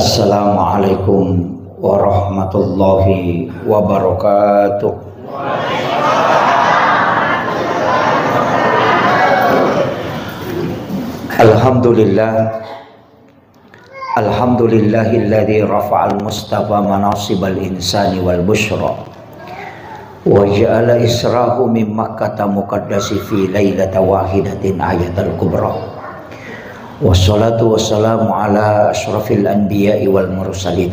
Assalamualaikum warahmatullahi wabarakatuh. Alhamdulillahilladzi rafa'al mustafa manasibal insani wal busyra wa ja'ala israhu min makkata muqaddasi fi lailata wahidatin ayatal kubra. Wassalatu wassalamu ala asyrafil anbiya'i wal mursalin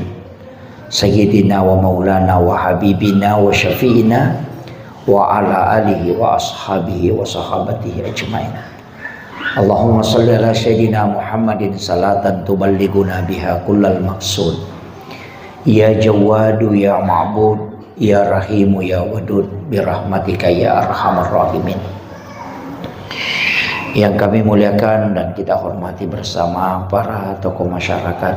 sayyidina wa maulana wa habibina wa syafi'ina wa ala alihi wa ashabihi wa sahabatihi ajma'in. Allahumma salli ala sayyidina Muhammadin salatan tuballighuna biha kullal maqsud. Ya Jawadu ya Ma'bud ya Rahimu ya Wadud birahmatika ya arhamar rahimin. Yang kami muliakan dan kita hormati bersama para tokoh masyarakat,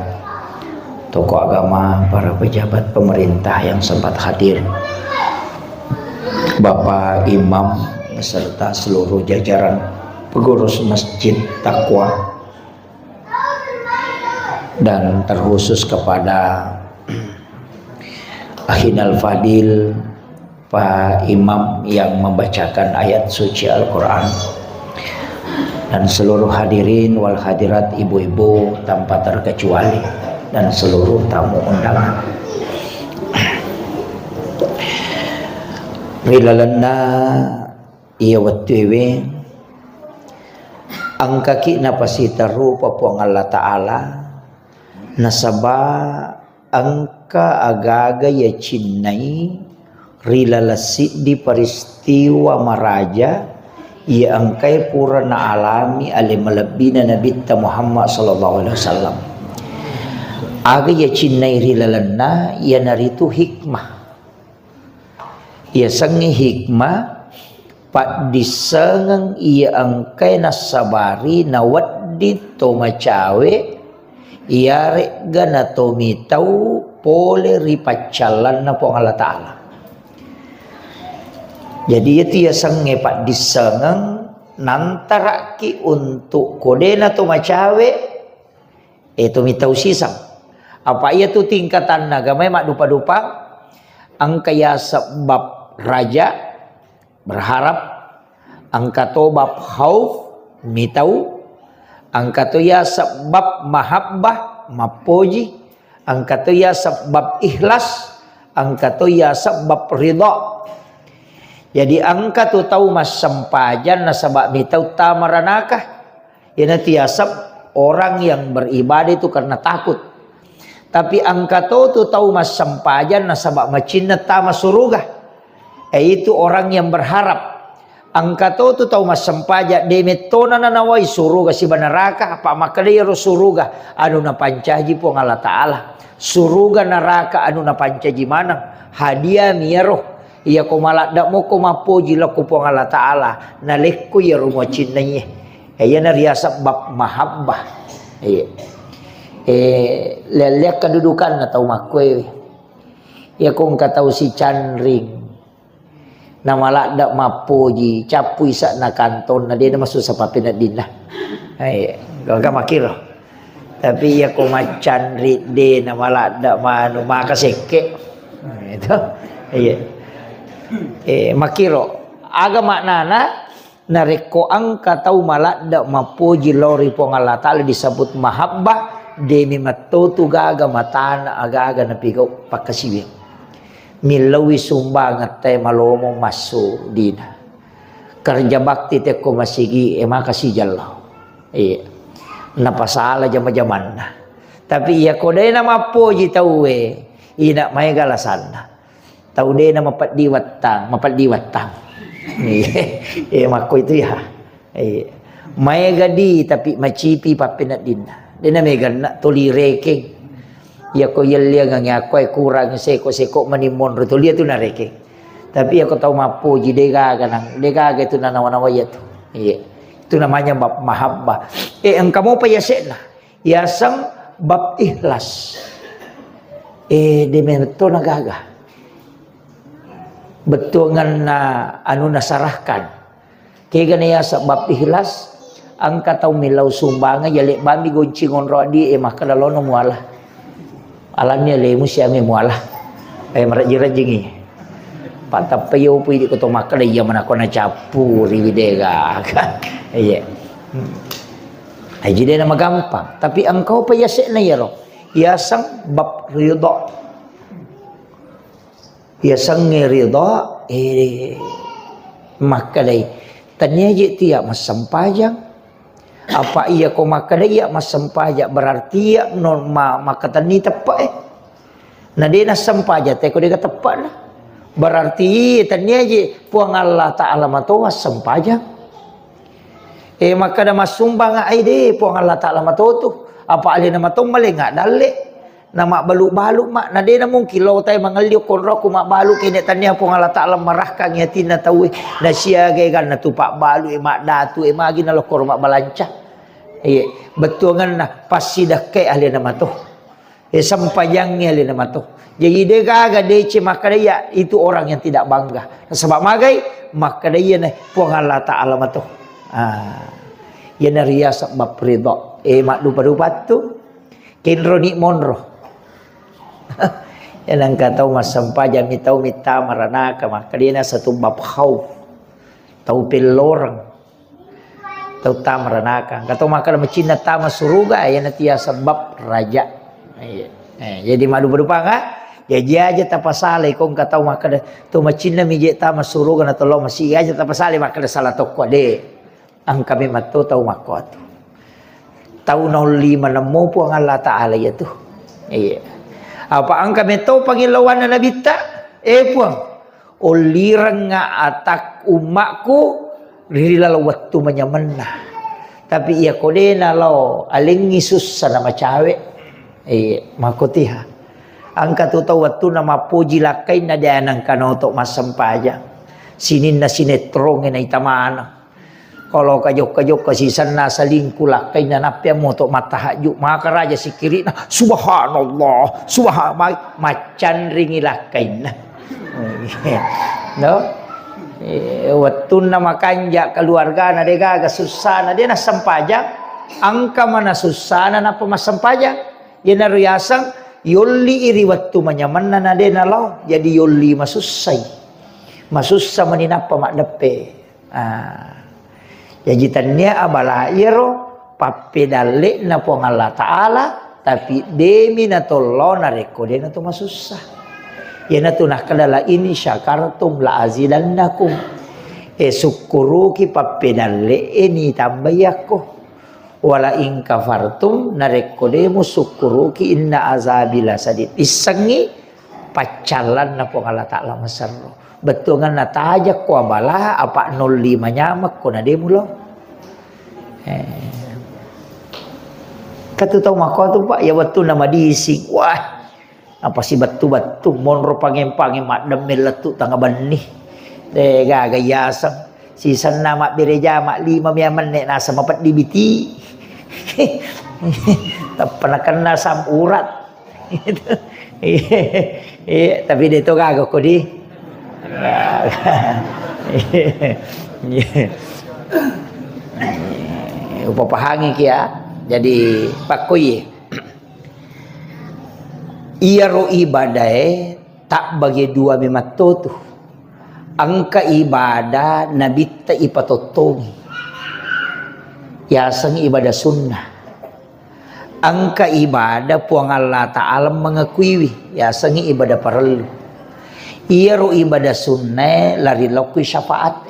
tokoh agama, para pejabat pemerintah yang sempat hadir, Bapak Imam beserta seluruh jajaran pengurus Masjid Taqwa, dan terkhusus kepada Akhinal Fadil Pak Imam yang membacakan ayat suci Al-Quran, dan seluruh hadirin wal hadirat, ibu-ibu tanpa terkecuali, dan seluruh tamu undangan. Wilalana iya wattiwe angkaki napasita rupa puang Allah Ta'ala nasaba angka agaga ya cinnai rilalasi di peristiwa maraja ia angkai purana alami ale malabina Nabi Muhammad sallallahu alaihi wasallam. Aga ya cinnai rilalana ia naritu hikmah. Ia sangi hikmah pak disengang ia angkai nasabari nawaddi to macawe ia regana to mitau pole ripacalan na po Allah Ta'ala. Jadi itu ya sange pak disengang nantaraki untuk kodena to macawe itu mitau sisang. Apa ia tu tingkatan agama mak dupa-dupa angkaya sebab raja berharap, angka to bab khauf mitau, angka to ya sebab mahabbah mapoji, angka to ya sebab ikhlas, angka to ya sebab ridha. Jadi angka tu tahu mas sempajan nasabak mitau tamaranakah ya tiasab orang yang beribadah itu karena takut. Tapi angka tu tahu mas sempajan nasabak macinna tama suruga. Itu orang yang berharap. Angka tu tahu mas sempaja demetona nanawai suruga si banaraka apa makanya suruga anu na pancaji po Allah Ta'ala. Suruga neraka anu na pancaji mana hadiah miyaroh. Iya ko malak dak mo ko mapuji laku po Allah Ta'ala nalekko ya rumo cinnanya. Iya na riasa bab mahabbah. Iya. Lihat kedudukan na tau makwe. Iya kong katau si Chandring na malak dak mapuji capui sa na kanton na dia na masuk sa papinat din na. Iya. Kalau ka makiro. Tapi iya ko Chandri de na malak dak manu makaseke. Itu. Iya. Makiro aga maknana nareko angka tau malak dak mapuji lori po Allah Ta'ala disebut mahabbah demi matotu gaga matana aga-aga napigau pakasiwi milawi sumbangat tay malomo maso dina kerja bakti te ko masigi makasi jallah napasala jama-jaman na tapi iya ko day na mapuji tau ina may galasan na tahu dia nama mapat diwatang. Mako itu ya. Mai gadi tapi macipi papinat din. Dia nama gana tuli reke. Ya ko yelia nganya ko kurang seko manimon rutulia tu na reke. Tapi aku tahu mapu jidega ganang. Dega itu nanawa-nawa ya tu. Itu namanya bab mahabbah. Engkau mau payasena. Yasang bab ikhlas. Demeto nagaga. Betul na anu nasarahkan kaya ganaya sebab ikhlas angka tau milau sumbangan yalik bami goncingon rodi mah kadalono mualah Alannya lemu siame mualah. Merajing-rajingi. Pak tapayo pu di koto makala iya mana kona capu riwidega. Iya. Jadi nama gampang, tapi engkau payasek na yaro. Yasang bab ridha. Yasang ridha makalai. Tanya je tiap masampajang. Apa ia ko makalai ya masampajak berarti ya norma maka tani tepat Nah dia nak sampaja te ko dia tepat lah. Berarti tanya je puang Allah Taala matoa sampajang. Maka dah masumbang ai de puang Allah Taala matotu. Apa ali nama tu malengak dalek. Nama baluk-baluk mak na dia mungkin lo tai mangaliu konro ku mak baluk kene tanya puang Allah Taala marahkan yatina tahu na sia ge kan na tu pak baluk mak datu magi na lo kor mak balancah. Betul kan nah pasti dah ke ahli nama tu. Sampajangnya ahli nama tu. Jadi dia kagak dece maka dia itu orang yang tidak bangga. Sebab magai maka dia nah puang Allah Taala matu. Ya rias bab ridha. Mak dupa-dupa tu kinro ni monro. Yang kata mas sampaja mitau mita maranaka maka dia na satu bab khauf. Tau pelorang. Tau tamaranaka. Kata maka macina tama suruga ya natia sebab raja. Jadi madu berupa enggak? Jadi aja tapasale kong kata maka tu macina mije tama suruga na tolo masih aja tapasale maka salah toko de. Ang kami mato tau mako tu. Tau 05 nemu puang Allah Taala ya tu. Apa ang kami tau pangilawan na nabita? Puang. Olirang nga atak umakku rilala waktu menyamena. Tapi ia kodena lo aling Yesus sana macawe. Makotiha. Angka tu tahu waktu nama puji lakai na dia nang kanoto masampaja. Sinin na sinetrong na itamana. Kalau kajok-kajok kasisan na salingku lakai na napya mo to matahajuk. Maka raja si kiri na subhanallah. Subhanallah. Macan ringi lakai na. No? Waktu nama kanja keluarga na dega susah na dia na sampajang. Angka mana susah na pemasampajang. Yan na riyasang. Yoli iri waktu manyaman na de na law jadi yoli masusay masusah maninapa mak depe jadi tanya abala iro papedale na po Allah Taala tapi demi na tolo na rekode na to masusah yan na to nakadala ini syakartum la azidannakum sukuruki papedale ini tambayako wala in kafartum narekodemu syukuruki inna azabila sadid isangi pacalan na po Allah Ta'ala masarro betul nga natajak ko abala apa 05 nyamak ko na demo lo katutaw mako tu pak ya waktu nama dising wah apa si batu-batu monro pangem-pangem mak demel letu tangga benih de gagayasang sisan nama bereja mak 5 miaman nek nasa mapat dibiti tak pernah kena sam urat tapi dia tu kagak kok di upapahangi kia jadi pakoi iya ro ibadah tak bagi dua memato tu angka ibadah nabi ta ipatotongi yasang ibadah sunnah angka ibadah puang Allah Ta'ala mengakui yasang ibadah perlu iya ro ibadah sunnah lari lokui syafaat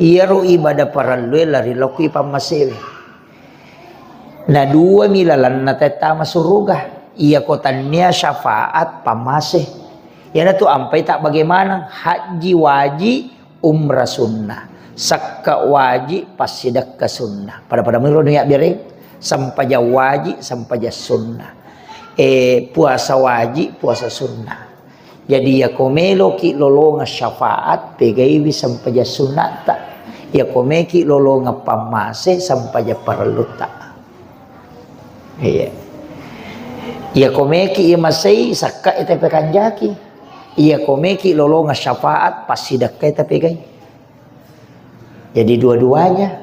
iya ro ibadah perlu lari lokui pamasewe na dua milalan na teta masuruga iya kotannya syafaat pamaseh yana tu ampai tak bagaimana haji wajib umrah sunnah sakka wajib pasidak ke sunnah pada menurut niat biare sampaja wajib sampaja sunnah puasa wajib puasa sunnah jadi ya komelo ki lolonga syafaat pegaiwi sampaja sunnah tak ya komeki lolonga pamase sampaja perlu tak ya komeki imasai sakka ite pekanjaki ya komeki lolonga syafaat pasidak ke ite pegai jadi dua-duanya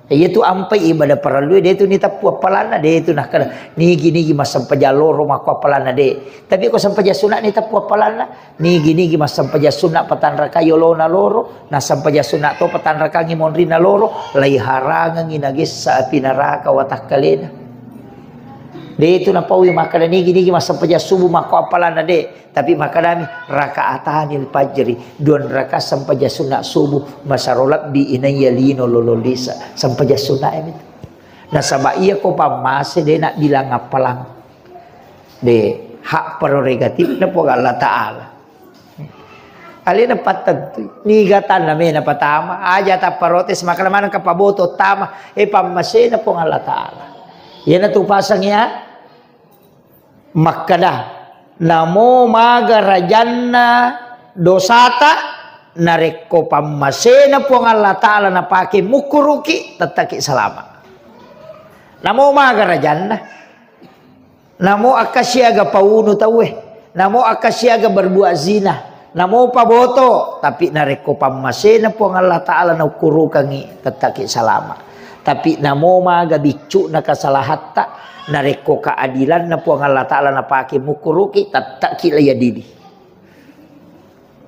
Iya tu ampai ibadah perlu dia tu ni tapu apalana dia tu nak kena ni gini masam pajaloro mak apalana de. Tapi ko sampai sunat ni tapu apalana ni gini masam sunat patan raka yolona loro na sampai sunat to patan raka ngimondri na loro lai harangan nginagis sa api neraka watak kalena. De itu na pawi makana ni gini masam subuh mak apalana de. Tapi makadami rakaatanil fajri duan raka sampai sunat subuh masarolat bi inayalino lololisa sampai sunat itu. Nah sabab iya ko pamase de nak bilang apalang de hak prerogatif na po Allah Taala. Alina patad ni gatan na mena patama aja ta parotes makalaman kapaboto tama pamase na po Allah Taala. Yan na tupasang ya makada namo magarajanna dosata nareko pamasena po ang Allah Ta'ala na pake mukuruki tataki salama. Namo magarajanna namo akasyaga pauno tawe namo akasyaga berbuat zina namo paboto tapi nareko pamasena po ang Allah Ta'ala na ukurukangi tataki salama. Tapi namo magabicu na kasalahatta nareko keadilan na po ang Allah Ta'ala na pake mukuruki tataki layadili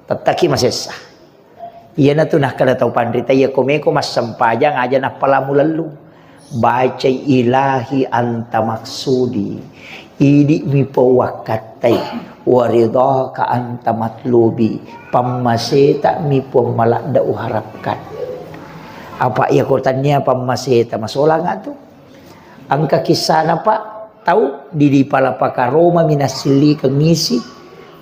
tataki masesa iya na to nakadataw pandrita iya kumeko mas sampajang aja na pala mulalu bacay ilahi anta maksudi idi mi po wakatay waridah ka anta matlubi pamaseta mi po malakda uharapkan apa iya kurtannya pamaseta masola nga to. Ang kakisana pa tahu di pala pakaroma minasili kengisi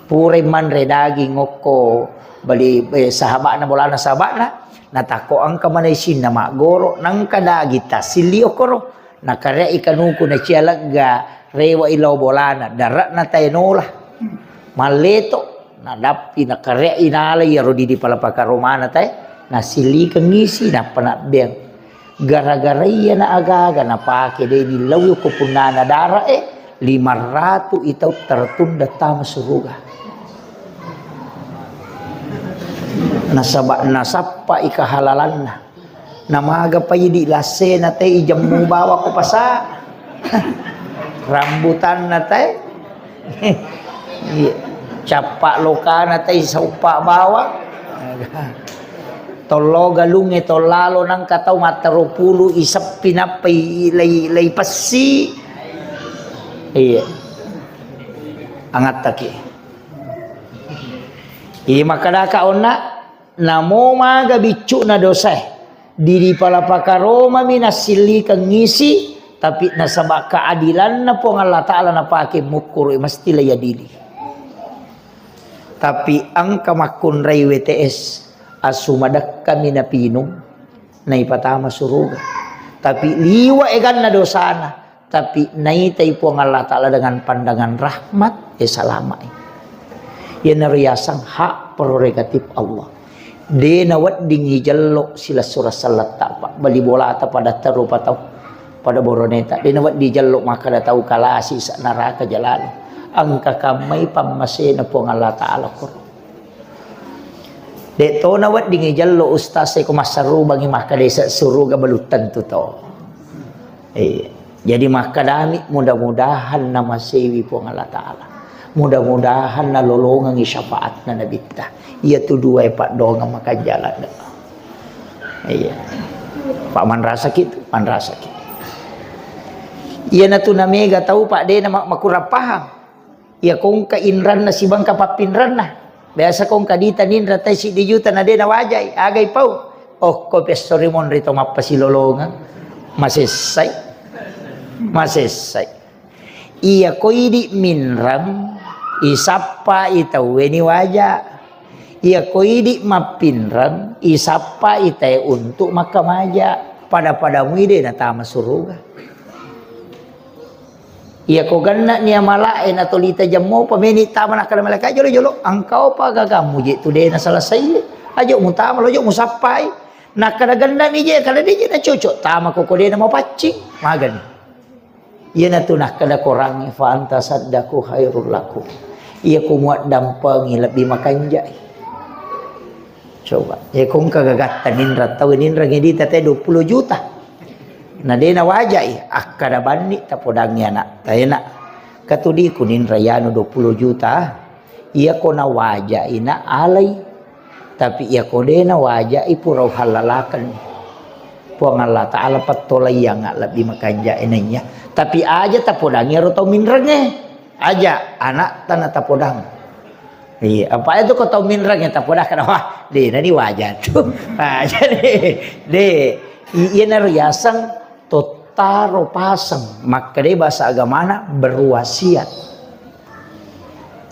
pure man redagi ngoko bali sahabat na bola na sahabat na natako ang kamanaysin na magoro nang kadagi ta sili okoro nakare ikanuko na cialaga rewa ilaw bolana darat na taynola maleto nadapi nakare inalay yaro di pala pakaroma na tay nasili kengisi na panabeng gara-gara iya na agaga na pake de nilaw ko punana dara 500 itaw tertunda tama suruga nasapa ikahalalan na namaga pa yidi lase na tay ijam mo bawa ko pasa rambutan na tay capa loka na tay sa upa bawa tolo galunge tolalo nang kataw matarupulo isap pinapay lay pasi iya angat taki makadakaon na namo magabicu na dosa diri pala pakaroma minasili kang ngisi tapi nasaba keadilan na po ang Allah Ta'ala na pake mukuro masti layadili tapi ang kamakun ray WTS asumadak kami na pinong na ipatama suruga tapi liwa egan na dosana tapi naitay po ang Allah Ta'ala dengan pandangan rahmat salama yan na riyasang hak prerogatif Allah de nawat dingi jallo sila surah salat pa balibolata pada taru pataw pada boroneta de nawat di jallo maka datau kalasi sa neraka jalalo ang kakamay pamasena po ang Allah Ta'ala ko de to nawat dingi jallo ustaz ko masaru bagi maka desa suruga balutan tu to jadi maka dami mudah-mudahan na masewi po ang Allah Ta'ala mudah-mudahan na lolongang isyafaat na nabita iya tu dua pak dong makan jalan iya pak man rasa gitu iya na tu na mega tahu pak de na makurapahang iya kong kainran na si bangka papinran na biasa kong kadita nindra tay si dijuta na de na wajay agay pau oh ko pestori mon rito mapasilolongan masesay iya ko idi minram isapa itaweni waja iya ko idi mapinram isapa itae untuk makamaja pada-padamu ide na tama suruga iya ko ganna niya malain atau lita jammo pameni tama na kada malaka jolo angkau pa gagamu je tu de na salasay ajo mo tama lojo mo sapay nakada ganda ni je kada de na cocok tama ko de na mapacing magan iya na tu nakada korang fa anta saddaku khairul lakum iya ko muat dampangi lebih makanjay coba ya kung kagagatan nindra tahu nindra ngedi tete 20 juta na de na wajai akkada bandi tapodangnya nak tayana katudi kunin rayano 20 juta ia ko na wajai na alay tapi ia ko de na wajai purau halalakan puang Allah Ta'ala patolay yang lebih makanja inanya tapi aja tapodangnya ro tau minrenge aja anak tanah tapodang iya apa itu kau tau minrenge tapodang kenapa de nani wajah tuh aja de iya na riasang totaro pasang maka de bahasa agamana berwasiat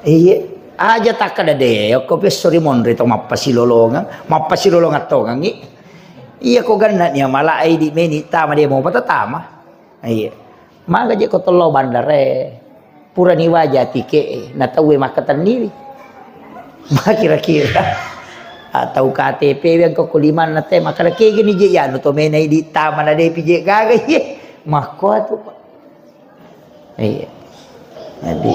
iya aja tak ada de ko pesori monre to mapasilolongan atongan iya ko ganna malah ai di meni tama dia mau patatama iya maka je ko tolo bandare pura ni wajah tike na tawe makatan nili kira-kira atau KTP yang ko kuliman na te maka ke gini je ya no to menai di tama na de pije gaga ye mako tu pak iya jadi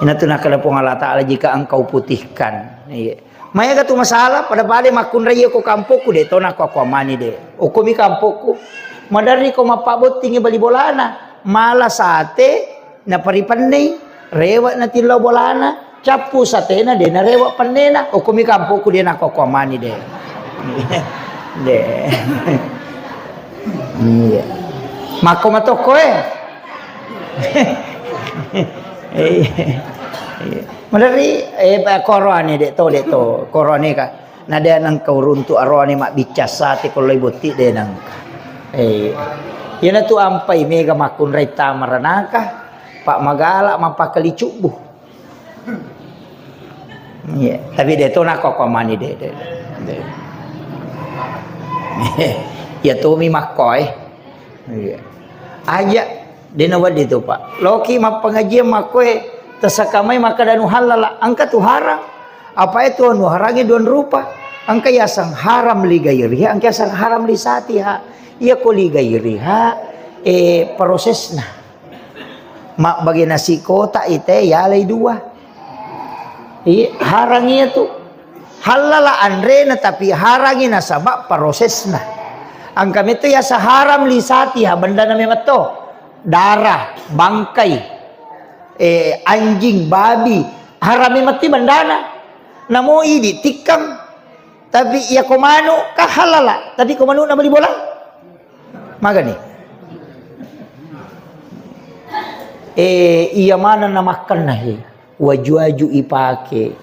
ina tu nak kada Allah Ta'ala jika engkau putihkan iya maya gatu masalah pada pale makun raya ko kampoku de to nak ko mani de o ko mi kampoku madari ko mapabot tingi bali bolana mala sate na paripannei rewa na tilaw bolana capu sate na de na rewa pannena o ko mi kampoku de nak ko mani de de iya mako matoko Madari korone dek to korone ka nada nang kau runtu arone mak bicasate kalau ibuti de nang yana tu ampai mega makun reta maranaka pak magala mapakali cubu iya tapi de to nak kok mani de ya tu mi makoy iya aja de na wadi tu pak loki mapangajian makoy tasakamay makadanu halala angka tu harang apa itu anu harangi don rupa angka yasang haram ligairiha angka yasang haram lisatiha iya ko ligairiha prosesna mak bagi nasi kota ite yalay dua iya harangi itu halala andrena tapi harangi nasaba prosesna angka itu yasa haram lisatiha benda na memato darah bangkai anjing babi harami mati bandana namo idi tikam tapi ya komano kahalala tapi komano na bali bola magani iya mana na makan nahi waju ipake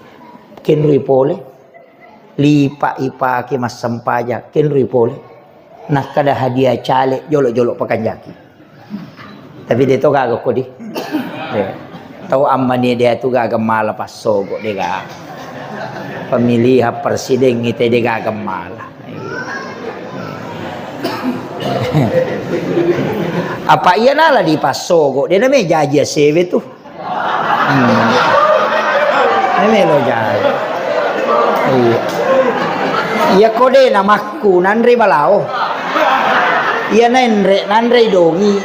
kenri pole lipa ipake mas sampaja kenri pole nak kada hadiah cale jolok-jolok pakanjaki tapi dia to kagak kodi tahu amani dia tu gak gemala pas sogo dia gak pemilihan presiden itu dia gak gemala apa iya nala di pas sogo dia namanya jaja sewe tu namanya lo jaja iya kode namaku nandre balao iya nandre dongi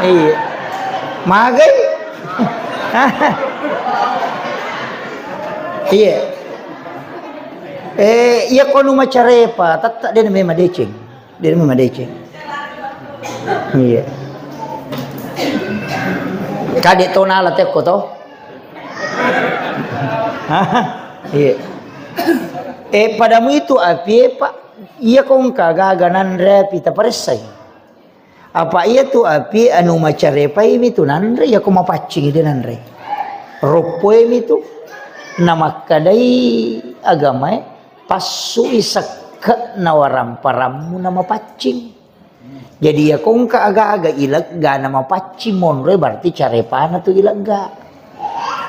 iya magai iya iya kono macarepa tatak dia memang madeceng iya kadek tonala teko to iya padamu itu api pak iya kong kagaganan repi taparesay apa iya tu api anu macarepa imi tu nanre ya ko mapacing ide nanre ropo imi tu nama kadai agama pasu isak nawaram paramu nama pacing jadi ya kong ka aga-aga ilegga nama pacing monre berarti carepana tu ilegga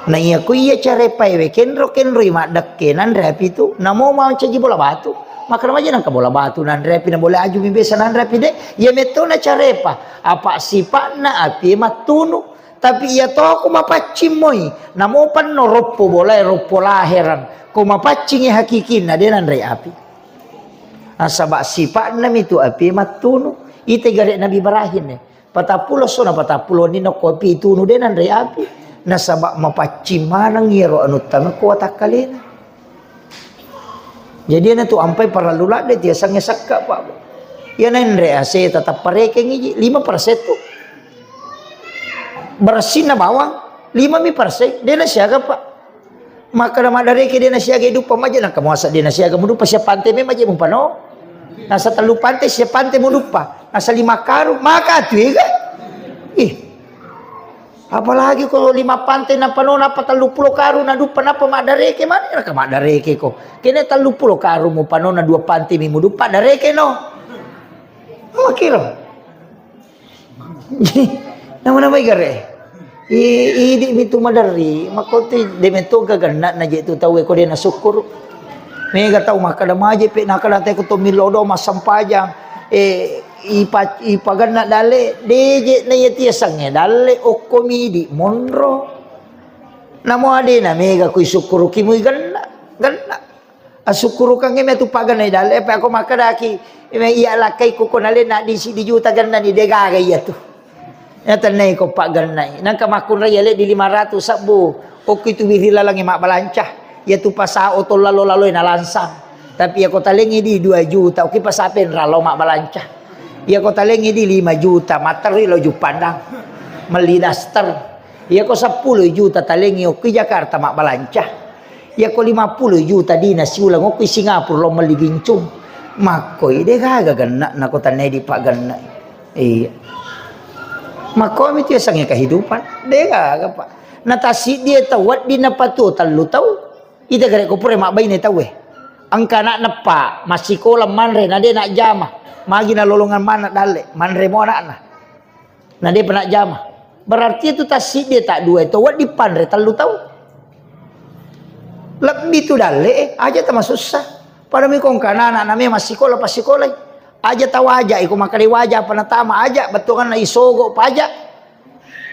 na iya ko iya carepa we kenro mak dekke nanre api tu namo mau caji bola batu maka aja nang bola batu nan repi na boleh aju bimbesa nan repi de ya meto na carepa apa sifat na api matunu tapi ya to aku mapacim moy namo pan no ropo bola ropo lahiran ko mapacing hakikin na de nan re api asaba sifat na mitu api matunu ite gare nabi Ibrahim ne patapulo sona patapulo ni no kopi tunu de nan re api nasaba mapacim manang yero anu tama ko takalena jadi na tu ampai para lula de tiasa ngesakka pak Ya nendre ase tetap pareke ngiji 5% tuh. Bersih na bawang 5%. Dia na siaga pak. Maka nama dari ke dia na siaga hidup pamaja na kamuasa dia na siaga mudupa siya pante me maja mumpano. Nasa telu pante siya pante mudupa. Nasa 5 karung maka tuh kan. Apalagi kalau 5 pante na pano na patalu pulo karung na dupa na pamadareke mana ka madareke ko. Kene talu pulo karung mo pano na 2 pante mi mudupa dareke no. Makiro. Naman may gare. Idi mitu madari, makote demento gagana na je tu tahu ko dia na syukur. Mega tahu makadama je pe nakalate ko to milodo masampajang ipagana dale deje na yeti sangnya dale okomidi monro. Namo ade na mega ko syukur kimu ganna. Asukuru kang me tu pagana dale pe ako makadaki me iya lakai ko konale na di juta ganna ni dega ya tu. Nyata nai ko pak ganai. Nang kamakun raya le di 500 sabu. Oki tu birila lang mak balancah. Ya tu pasa oto lalo na lansang. Tapi ya ko talengi di 2 juta. Oki pasapen ralo mak balancah. Ya ko talengi di 5 juta. Materi lo ju pandang. Melidaster. Ya ko 10 juta talengi oki Jakarta mak balancah. Ya ko 50 juta di nasi ulang oki Singapura lo meligincung. Makoi de gagana na ko tanai di pak ganai. Iya. Maka itu ya sangnya kehidupan dia apa natasi dia tawat di napatu talu tahu ida gare ko pure mak bayi ne tahu angka nak nepa masih kolam manre nade nak jama magi na lolongan mana dale manre mo anak na dia pernah jama berarti itu tasi dia tak dua tawat di panre talu tahu lebih tu dale aja termasuk susah pada mi kong kana anak namanya masih sekolah aja tahu aja iku makari wajah penatama aja betul kan isogo pajak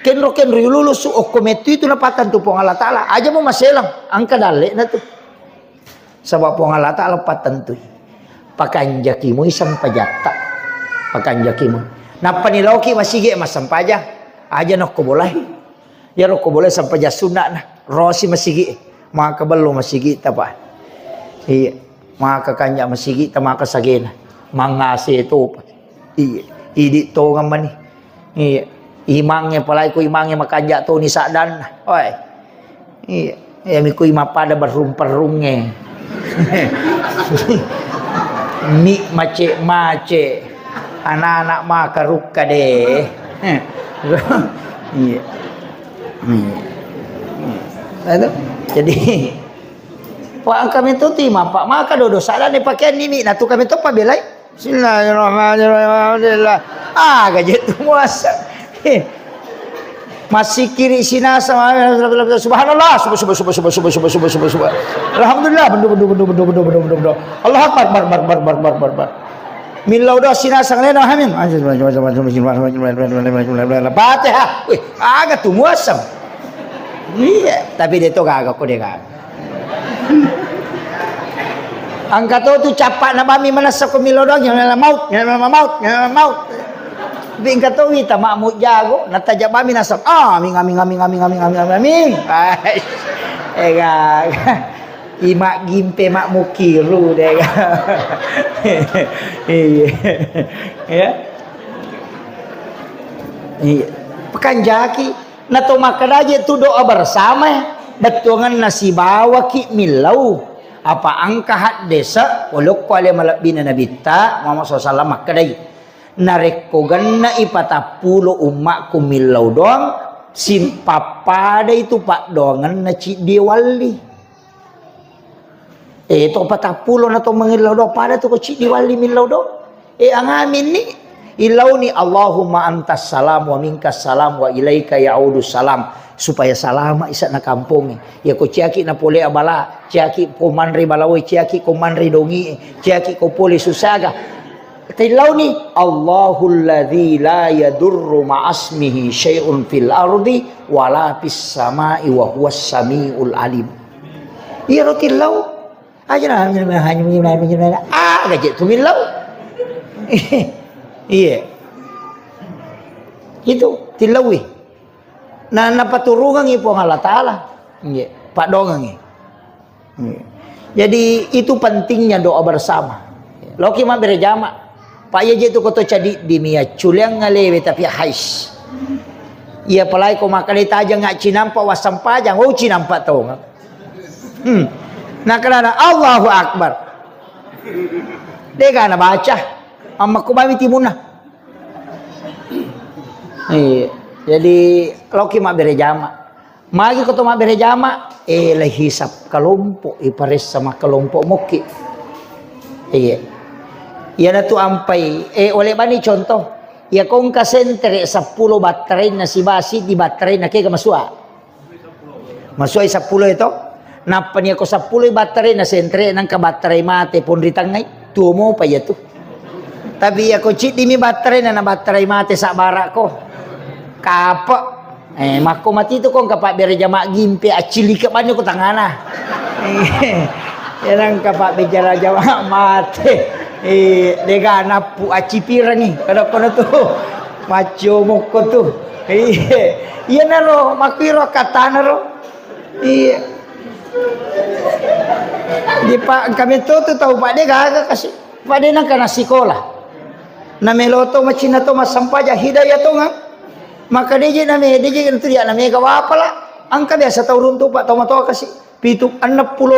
kenro lulus okometu itu napatan tu pong Allah Ta'ala aja mau maselang angka dale na tu sebab pong Allah Ta'ala patan tu pakanjakimu isang pajata pakanjakimu napa niloki masige masang pajak aja nok ko boleh ya rok ko boleh sampai jasuna na rosi masigi maka bello masigi tapa iya maka kanya masigi tamaka sagena mangase itu idi to ngaman ni imangnya palai ko imangnya makanja to ni sadan oi iya mi ko imapada berumperunge mi mace anak-anak makarukka deh iya itu jadi Pak kami tu timah pak maka dodo salah ni pakaian ini nah tu kami tu apa belai Bismillahirrahmanirrahim. Gajet tu muasa. Masih kiri sina sama subhanallah subhanallah. Alhamdulillah bendu. Allah akbar. Milau do sina sang lena hamim. Fatihah. Wih, agak tu muasam. Iya, tapi dia tu agak ko dia agak. Angka tu capak na bami manasa ko milodong yang maut. Bingka tu kita makmud jago nataja bami nasab amin. Imak gimpe mak mukiru deh. Ya. Iya. Pekan jaki na to makadaje tu doa bersama betungan nasi bawa ki milau apa angka had desa waluk kuale malabina nabita Muhammad SAW makadai nareko ganna ipatapulo umak kumilau doang sin papada itu pak doangan na ci diwali itu patapulo na to mangilau do pada tu ko ci diwali milau do ang amin ni ilau ni Allahumma antas salam wa minkas salam wa ilaika ya'udus salam supaya salama isa na kampung ya ko ciaki na pole abala ciaki ko manri balawe ciaki ko manri dongi ciaki ko pole susaga tilau ni Allahul ladzi la yadurru ma'asmihi syai'un fil ardi wala fis samai wa huwas samiul alim ya rotilau aja na hanya gaje tumilau iya itu tilawi na napaturungan ipo Allah Ta'ala yeah. Pak dongang jadi itu pentingnya doa bersama loki mah berjamaah Pak ya je tu koto cadi di mia culiang ngalewe tapi hais. Ia palai ko makalita aja ngak cinampa wasampajang. Oh cinampa tau ngak. Nah kerana Allahu Akbar. Dia na baca. Amma ko mami timuna. Jadi kalau kita berjama, magi ko to berjama, lah hisap kelompok ipares sama kelompok moki. Ya na tu ampai oleh bani contoh ya kong kasentre 10 baterai na si basi di baterai na kaya masua 10 itu napa niya ko 10 baterai na sentre nang ka baterai mate pon ritangay tumo pa ya tu tapi ya ko chit di mi baterai na baterai mate sa bara ko kapa mako mati tu kong kapak berjama gimpe acili ka banyo ko tangana yan kapak bicara jama mate dega napu acipira ni kada tu macho moko tu iya naro makiro katana ro di pak kami tu tahu pak dega kasih pak dena kana sekolah na meloto macina to masampaja hidayah to nga maka deje na me deje kan tu dia na me gawa pala angka biasa tahu runtu pak to mato kasih pitu 60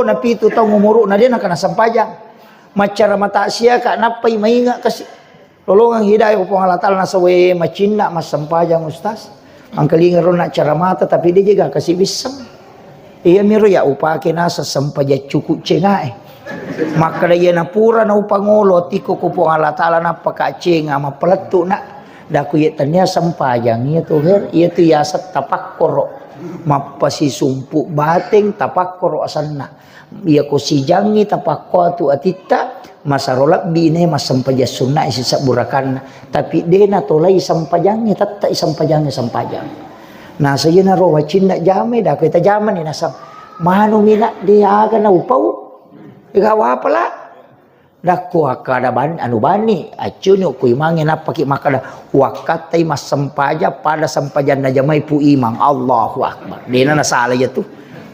na pitu tahu ngumuru na dia na kana sampajang macara mata sia kak napai mainga kasi lolongang hidayah upang Allah Ta'ala nasawe macina mas sampajang ustaz angkalinga ron nak cara mata tapi dia juga kasi bisang iya miro ya upake nasa sampaja cukup cengae maka dia na pura na upangolo tiko kupang Allah Ta'ala napaka cenga mapeletu nak daku ya tanya sampajang iya tu her iya tu yasat tapakkoro mapasi sumpu bateng tapakkoro asanna iya ko sijangi tapakko tu atita masarolak bine masampaja sunna isi saburakan tapi dena tolai sampajangnya tatta sampajangnya sampajang nah saya na ro wacinda jame da kita jaman ni nasam manu mina dia aga na upau igawa pala dakku akada ban anu bani acunyo ku imange na paki makada wakatai masampaja pada sampajan na jamai pu imang Allahu Akbar dena na sala ya tu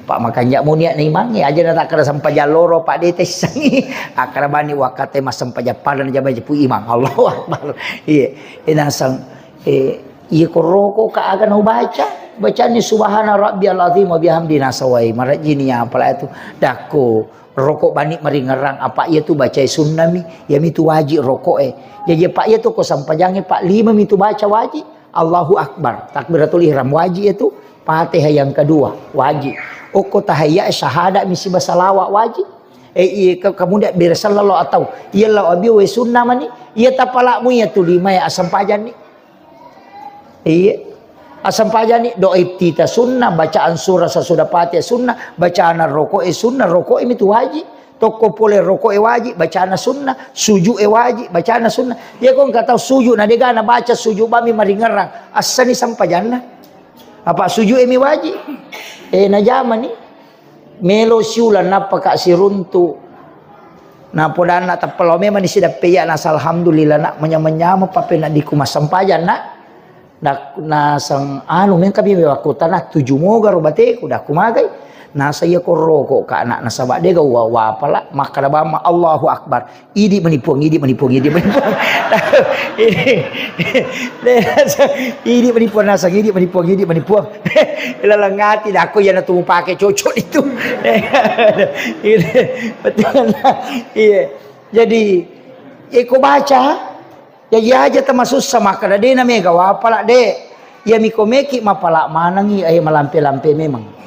Pak makanya munia ni mangi aja na takara sampaja loro Pak de sangi akara bani wakate mas sampaja pada na jamai pu imang Allahu Akbar iya inasang iya ko roko ka aga na baca ni subhana rabbiyal azim wa bihamdi nasawai marajini apa itu dako rokok bani meringerang apa ia tu baca sunnami ya mitu wajib rokok jadi pak ia tu ko sampajangnya pak 5 mitu baca wajib Allahu Akbar takbiratul ihram wajib itu Fatihah yang kedua wajib oko tahiyya syahadat misi basalawat wajib kemudian bersallallahu atau iyalah abi wa sunnah mani ia tapalakmu ya tu 5 ya asam pajan ni asam pajan ni doa iftitah sunnah bacaan surah sesudah Fatihah sunnah bacaan rokok sunnah rokok itu wajib toko pole rokok wajib bacaan sunnah sujud wajib bacaan sunnah dia kong kata sujud na dega na baca sujud bami maringerang asani sampajanna apa sujud emi wajib na jaman ni melo siulan napa kak siruntu na podana tapelo memang ni sida peya na alhamdulillah nak menyama pape nak dikumas sampajan na sang anu men kami wakutan na 7 moga robate kuda kumagai na saya ko rokok ka anak na sabak de gawa wa pala maka bama Allahu Akbar idi menipuang idi menipuang nasang idi menipuang ilalangati aku ya na tu pakai cocok itu betul iya jadi iko baca ya aja termasuk sama kada de na mega wa pala de ya mikomeki mapala manangi ay malampe-lampe memang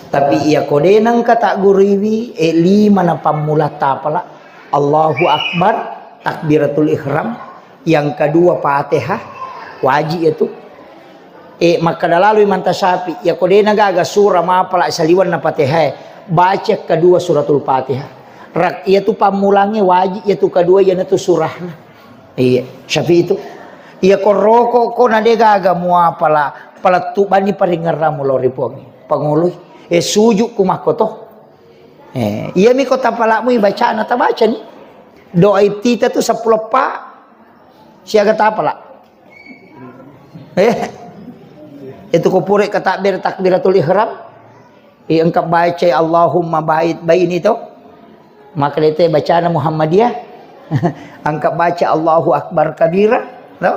tapi ia kodenang kata guriwi 5 na pamulata pala Allahu Akbar takbiratul ihram yang kedua Fatihah wajib itu maka lalu iman tasapi ya kodena gaga surah mapala saliwan na Fatihah baca kedua suratul Fatihah rak ia tu pamulangnya wajib ia tu kedua ya tu surahna syafi itu ia koroko ko na de gaga muapala pala tu bani paringaramu lori pongi pangului sujud kumakoto iya mi kota palamu baca na tabaca ni doa iftitah tu 10 pak siaga tapala itu ko pure ka takbiratul ihram engkau baca Allahumma bait baini to maka lete bacaan Muhammadiyah Angkat baca Allahu Akbar kabira, no?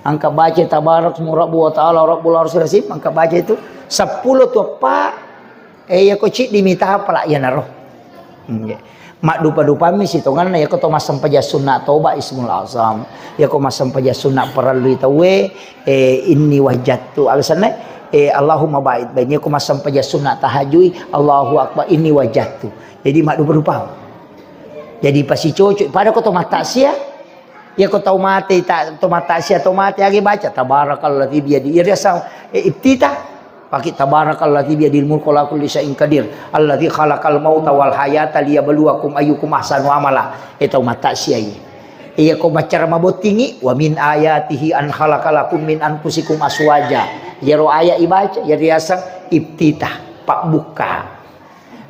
Angkat baca tabarak rabbu wa ta'ala rabbul arsyil azim, angkat baca itu 10 tu apa? Ya ko cik dimita apa lah ya naroh. Mak dupa-dupa mi sitongan ya ko to masam paja sunat toba ismul azam. Ya ko masam paja sunat perlu tawe inni wajadtu alasannya Allahumma ba'id baini ko masam paja sunat tahajud Allahu akbar inni wajadtu. Jadi mak dupa-dupa. Jadi pasti cocok pada ko to mata sia. Ya ko tau mati tak to mata sia to mati lagi baca tabarakalladzi bi yadihi rasa ibtita pakai tabarakalladzi bi yadil mulku wa kulli syai'in qadir alladzi khalaqal mauta wal hayata liyabluwakum ayyukum ahsanu amala itu mata siai iya ko baca mabot tinggi wa min ayatihi an khalaqalakum min anfusikum aswaja jero aya ibaca ya riasa ibtitah pak buka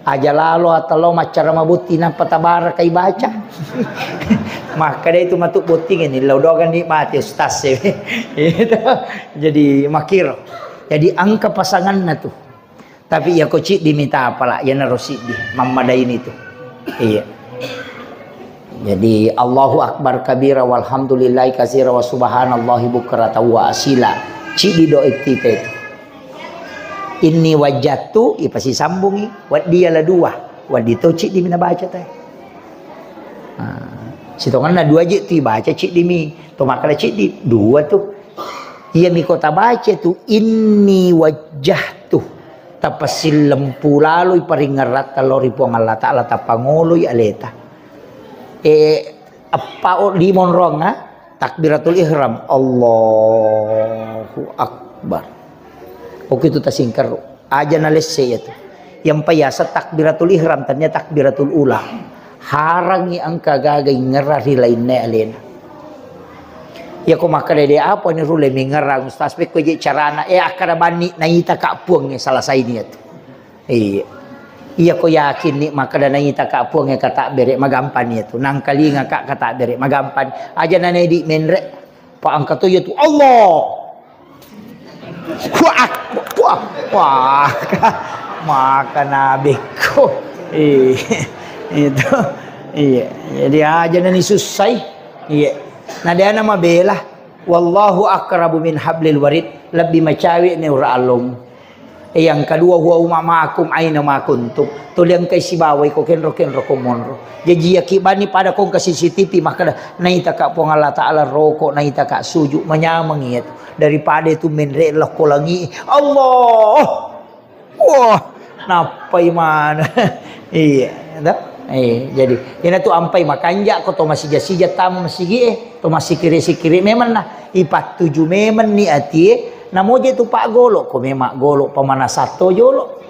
aja lalu atau macara mabutina patabaraka ibaca maka dia itu matuk boting ini laudogan nikmati ustaz itu jadi makir. Jadi angka pasangan na tuh. Tapi ya kocik diminta apalah ya narosi di mamadain itu. Iya. Jadi Allahu akbar kabira walhamdulillahi katsira wa subhanallahi bukrata wa asila. Cik di doa kita itu. Inni wajatu pasti sambungi. Wad dia lah dua. Wad itu cik diminta baca teh. Sitongan na dua je tu baca cik dimi. Tu makala cik di dua tuh. Ia mi kota baca tu inni wajah tu tapasil lempu lalu paringarat talori puang Allah Ta'ala tapangoloy aleta apa limon rong takbiratul ihram Allahu akbar oke itu tasingkar aja nalesse ya tu yang payasa takbiratul ihram ternyata takbiratul ula harangi angka gagay ngerari lainnya alena. Ya ko makadede apa ni rule mingarang ustaz pe ko je carana akara bani naita ka puang salah saini itu. Iya ko yakin ni makada naita ka puang kata bere magampan itu. Nang kali ngaka kata bere magampan aja nane di menre pa angkat tu Allah. Wah. Maka nabi ko. Itu. Iya. Jadi aja nani susai. Iya. Nah dia nama bela wallahu akrabu min hablil warid lebih macawi ni uralum yang kedua huwa ma'akum aina ma kuntum to yang kay sibaway ko kenro ko monro jadi yakibani pada kong ka CCTV maka naita ka po Allah Ta'ala roko naita ka suju manyamang itu daripada itu menre lah ko langi Allah wah napay man iya dah jadi ini tuh ampai makanja ko to masih jasija tam masih to masih kiri memang nah ipat 7 memang ni ati namo je tu pak golo ko memak golo pamana satu jolo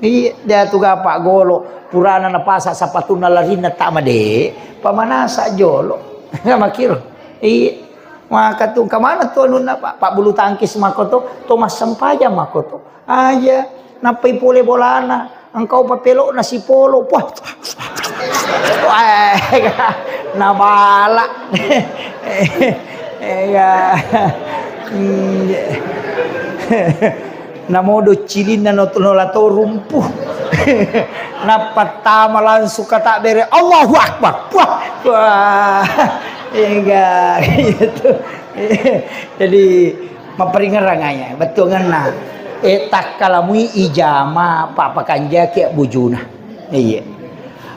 iya dia tu ga pak golo purana na pasa sapatuna larina tamade pamana sa jolo makir iya maka tu kamana tu anu na pak bulu tangkis makoto to masampaja makoto aja napai pole bolana engkau papelo nasi polo wah nabala ya namodo cilin na nolato rumpuh napatama langsung kata bere Allahu akbar wah enggak gitu jadi memperingatnya betul ngana tak kalamui ijama papa kanja ke bujuna iya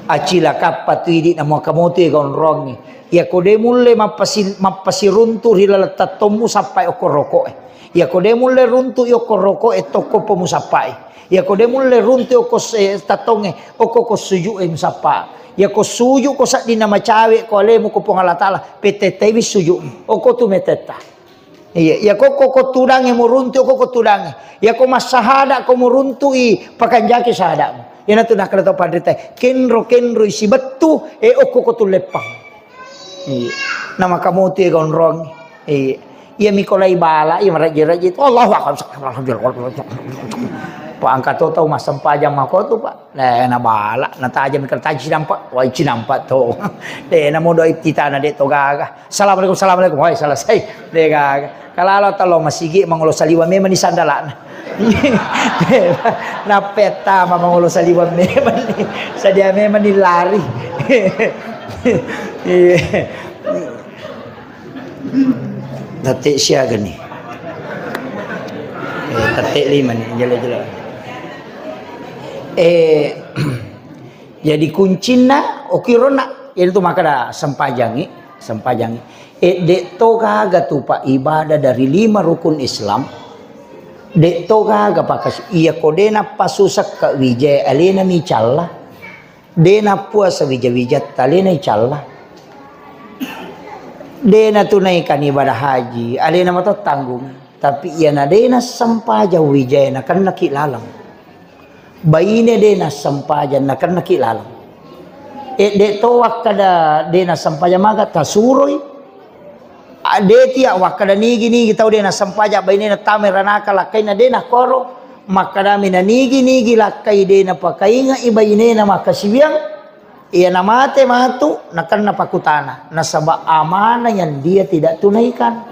acila kapatu idi namo kamote gonrong ya kode mulle mapasi runtu hilal tatomu sampai okoroko ya kode mulle runtu okoroko toko pomu sampai ya kode mulle runtu okos tatonge okoko suju musapa ya ko suju ko sa di nama cawe ko alemu ko pong Allah Ta'ala petete wi suju oko tu meteta iya ya ko tudange muruntu ko tudange ya ko masahada ko muruntu pakanjaki sahadamu yana tu nak kata padre kenro isi betu oko ko lepang iya nama kamu tu gonrong iya mikolai bala iya meraji itu Allahu akbar pak angkat tahu masam pajang mako tu pak na bala na tajam kertaji nampak wai nampak tu na modo kita na de to gaga assalamualaikum wai selesai de gaga kalau talo masigi mangulo saliwa memang di sandalan na peta mangulo saliwa memang sadia memang dilari Tatik siaga nih. Tatik 5 nih, jelas-jelas. Jadi kuncina okirona itu maka dah sempajangi. Dek to kaga tu pak ibadah dari 5 rukun Islam. Dek to kaga pakas iya kodena pasusak ka wijaya alena mi challa. Dena puasa wijat alena challa. Dena tunaikan ibadah haji alena mato tanggung. Tapi iya na dena sampaja wijaya na kan nakilalang. Baine dena sampaja na kan nakilalang. De to wakada dena sampaja maga tasuroi. Ade tia wakada nigi tau dena sampaja baine na tameranaka lakai na dena koro. Makada mina nigi lakai dena pakainga ibaine na makasibiang. Iya namate matu nakan napakutana. Nasaba amanah yang dia tidak tunaikan.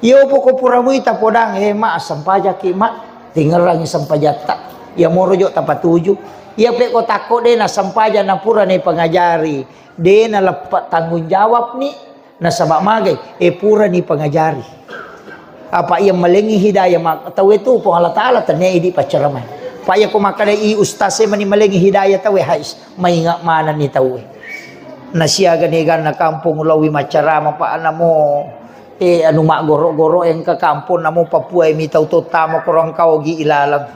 Iyo poko puramu ita podang ma sampaja ki ma tinggal lagi sampaja tak. Ya morojo tapatuju. Ia peko tako dena sampaja na pura ni pengajari. Dena lepat tanggung jawab ni nasaba magai pura ni pengajari. Apa ia melengi hidayah mak tahu itu pun Allah Taala tanya di pacaramai. Pak ya ko makada i ustase mani melengi hidayah tahu hais maingat mana ni tahu. Nasiaga ni gan na kampung Ulawi macarama pa anamo anu mak goro-goro yang ke kampung namo Papua mi tahu tamo korang kau gi ilalang.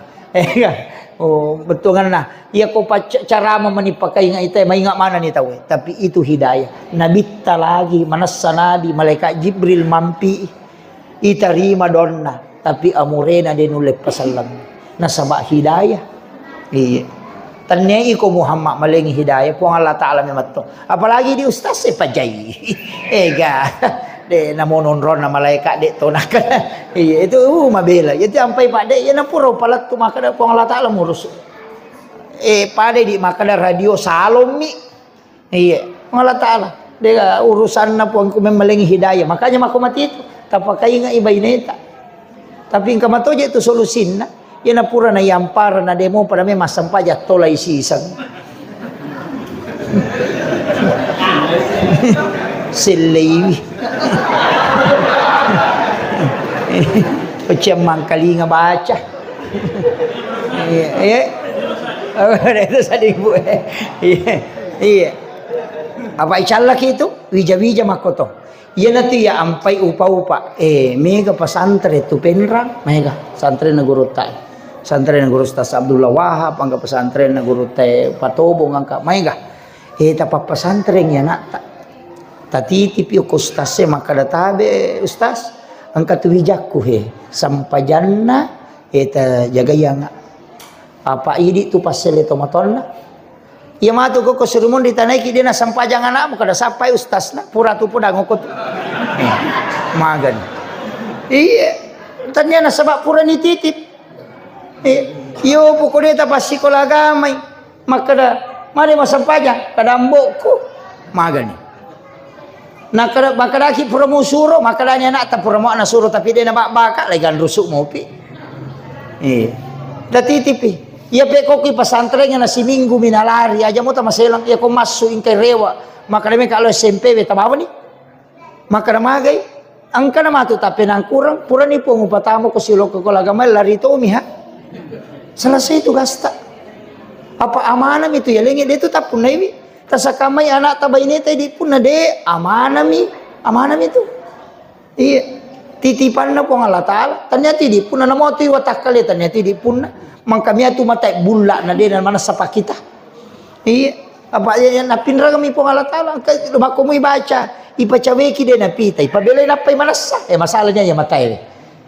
Oh betul kan nah ia ko cara menipakai ingat itu maingat mana nih tahu tapi itu hidayah nabi lagi manassa nabi malaikat Jibril mampi itarima donna tapi amurena denule pasalam nasabak hidayah iya tanya iko Muhammad malengi hidayah pun Allah Taala mematto apalagi di ustaz pajai ega de namo nonron na malaikat de tonakan iya itu mabela itu sampai pak de ya napuro palat tu makada pun Allah Taala ngurus pade di makada radio salomi iya Allah Taala de urusan na pun ku memelengi hidayah makanya maku mati itu tapakai nga ibaineta tapi ingka matoje itu solusinna ya napura na yampara na demo pada me masampaja tolai sisang selewi macam mangkali nga baca iya itu sading bu iya apa icalak itu wija makoto iya nanti ya ampai upa mega pesantren itu penrang mega pesantren neguru tai pesantren neguru Ustaz Abdullah Wahab angka pesantren neguru tai Patobong angka mega tapa pesantren ya nak tatitip yo kustase maka databe ustaz angkat wijakku sampajanna eta jagayanga apa idi tu pasel tomatonna iya matu ko surumun ditanaiki dina sampajangan amu kada sampai ustaz na pura tu pun ngokot magan iya tanya na sabab pura ni titip yo pokoknya ta pasikola gamay makada mari masampajan kada mbokku magan makadaki pura mo suro makadanya nak ta pura mo na suro tapi dia na baka legan rusuk mo pi datitipi iya pe ko ki pesantren na si minggu minalari aja mo ta maselang iya ko masu ingkay rewa makadame kalau SMP be tamawa ni makadamagay angka na matu tapi nang kurang pura ni po upatamo ko silok ko lagamay lari to mi ha selesai itu gasta apa amanam itu ya lengi itu tapun na ibi tasakamay anak tabay nita di pun na de amanam itu iya titipan na po ng Allah Taala tanya di pun na namoto iwatak kali tanya di pun na mangkami atu matay bula na din naman sa pakita iya apa yan napinra kami po ng Allah Taala bako mo ibaca ipacaweki din na pita ipabelay na pa'y manasa masala niya yung matay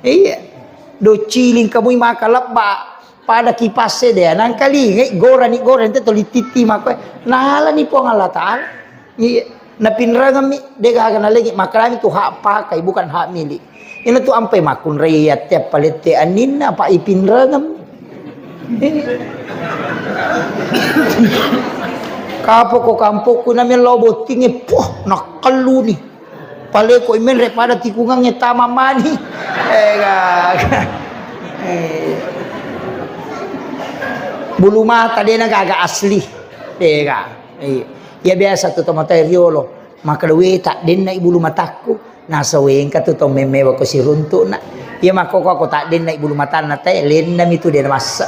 iya do chiling kamoy makalap ba pada kipase deh nang kali goran itu lititi mako nahala ni po ang Allah Taala napinrangami de gaga na lagi makrami tu hak pakai bukan hak milik ina tu ampai makun rayat tiap palete anin apa ipinrangam kapo ko kampo ko namin lobo tingi poh nakalu ni pale ko imen re pada tikungang tama mani gaga bulu mata dia agak asli dega Ya biasa tu tomatay riolo. Makalawi tak din na ibulu mataku. Nasa weng ka tu to memewa ko si runto na. Ya makoko ako tak din na ibulu mata na tay. Len na mito din na masa.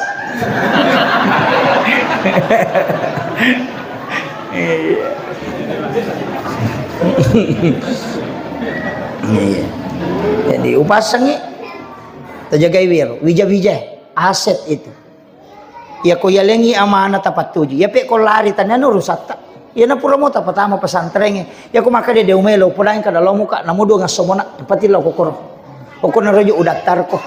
Jadi upasangnya terjaga wir wija aset itu ya ko yalengi amana tapat tuju ya pe ko lari tanano rusata ya na pura mo tapatama pesantren ya ko maka de umelo pulang ka dalam muka namudo nga somona patilo ko ko na rojo udaktar ko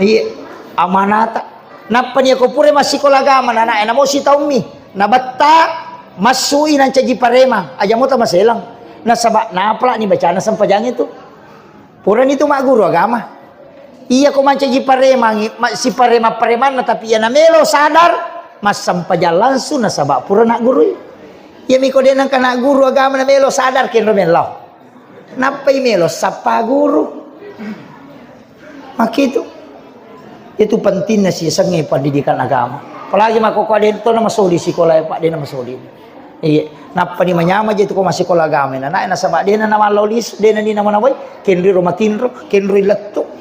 iya amanata nappan ya ko pure masih ko lagama na mo si taumi nabatta masui nan caji parema aja mo ta maselang nasaba napla ni bacana sampajang itu pura itu mak guru agama iya ko mancaji parema si parema na tapi ya namelo sadar mas sampajan langsung nasaba pura nak guru ya miko denang kana guru agama namelo sadar ken romelo napa melo sapa guru makitu itu pentingnya sih sengai pendidikan agama apalagi mako ko den to na masuli sekolah pak den masuli iya napa ni manyama je tu ko masih sekolah agama na nasaba den na malolis den ni na manawai kenri romatinro kenri letto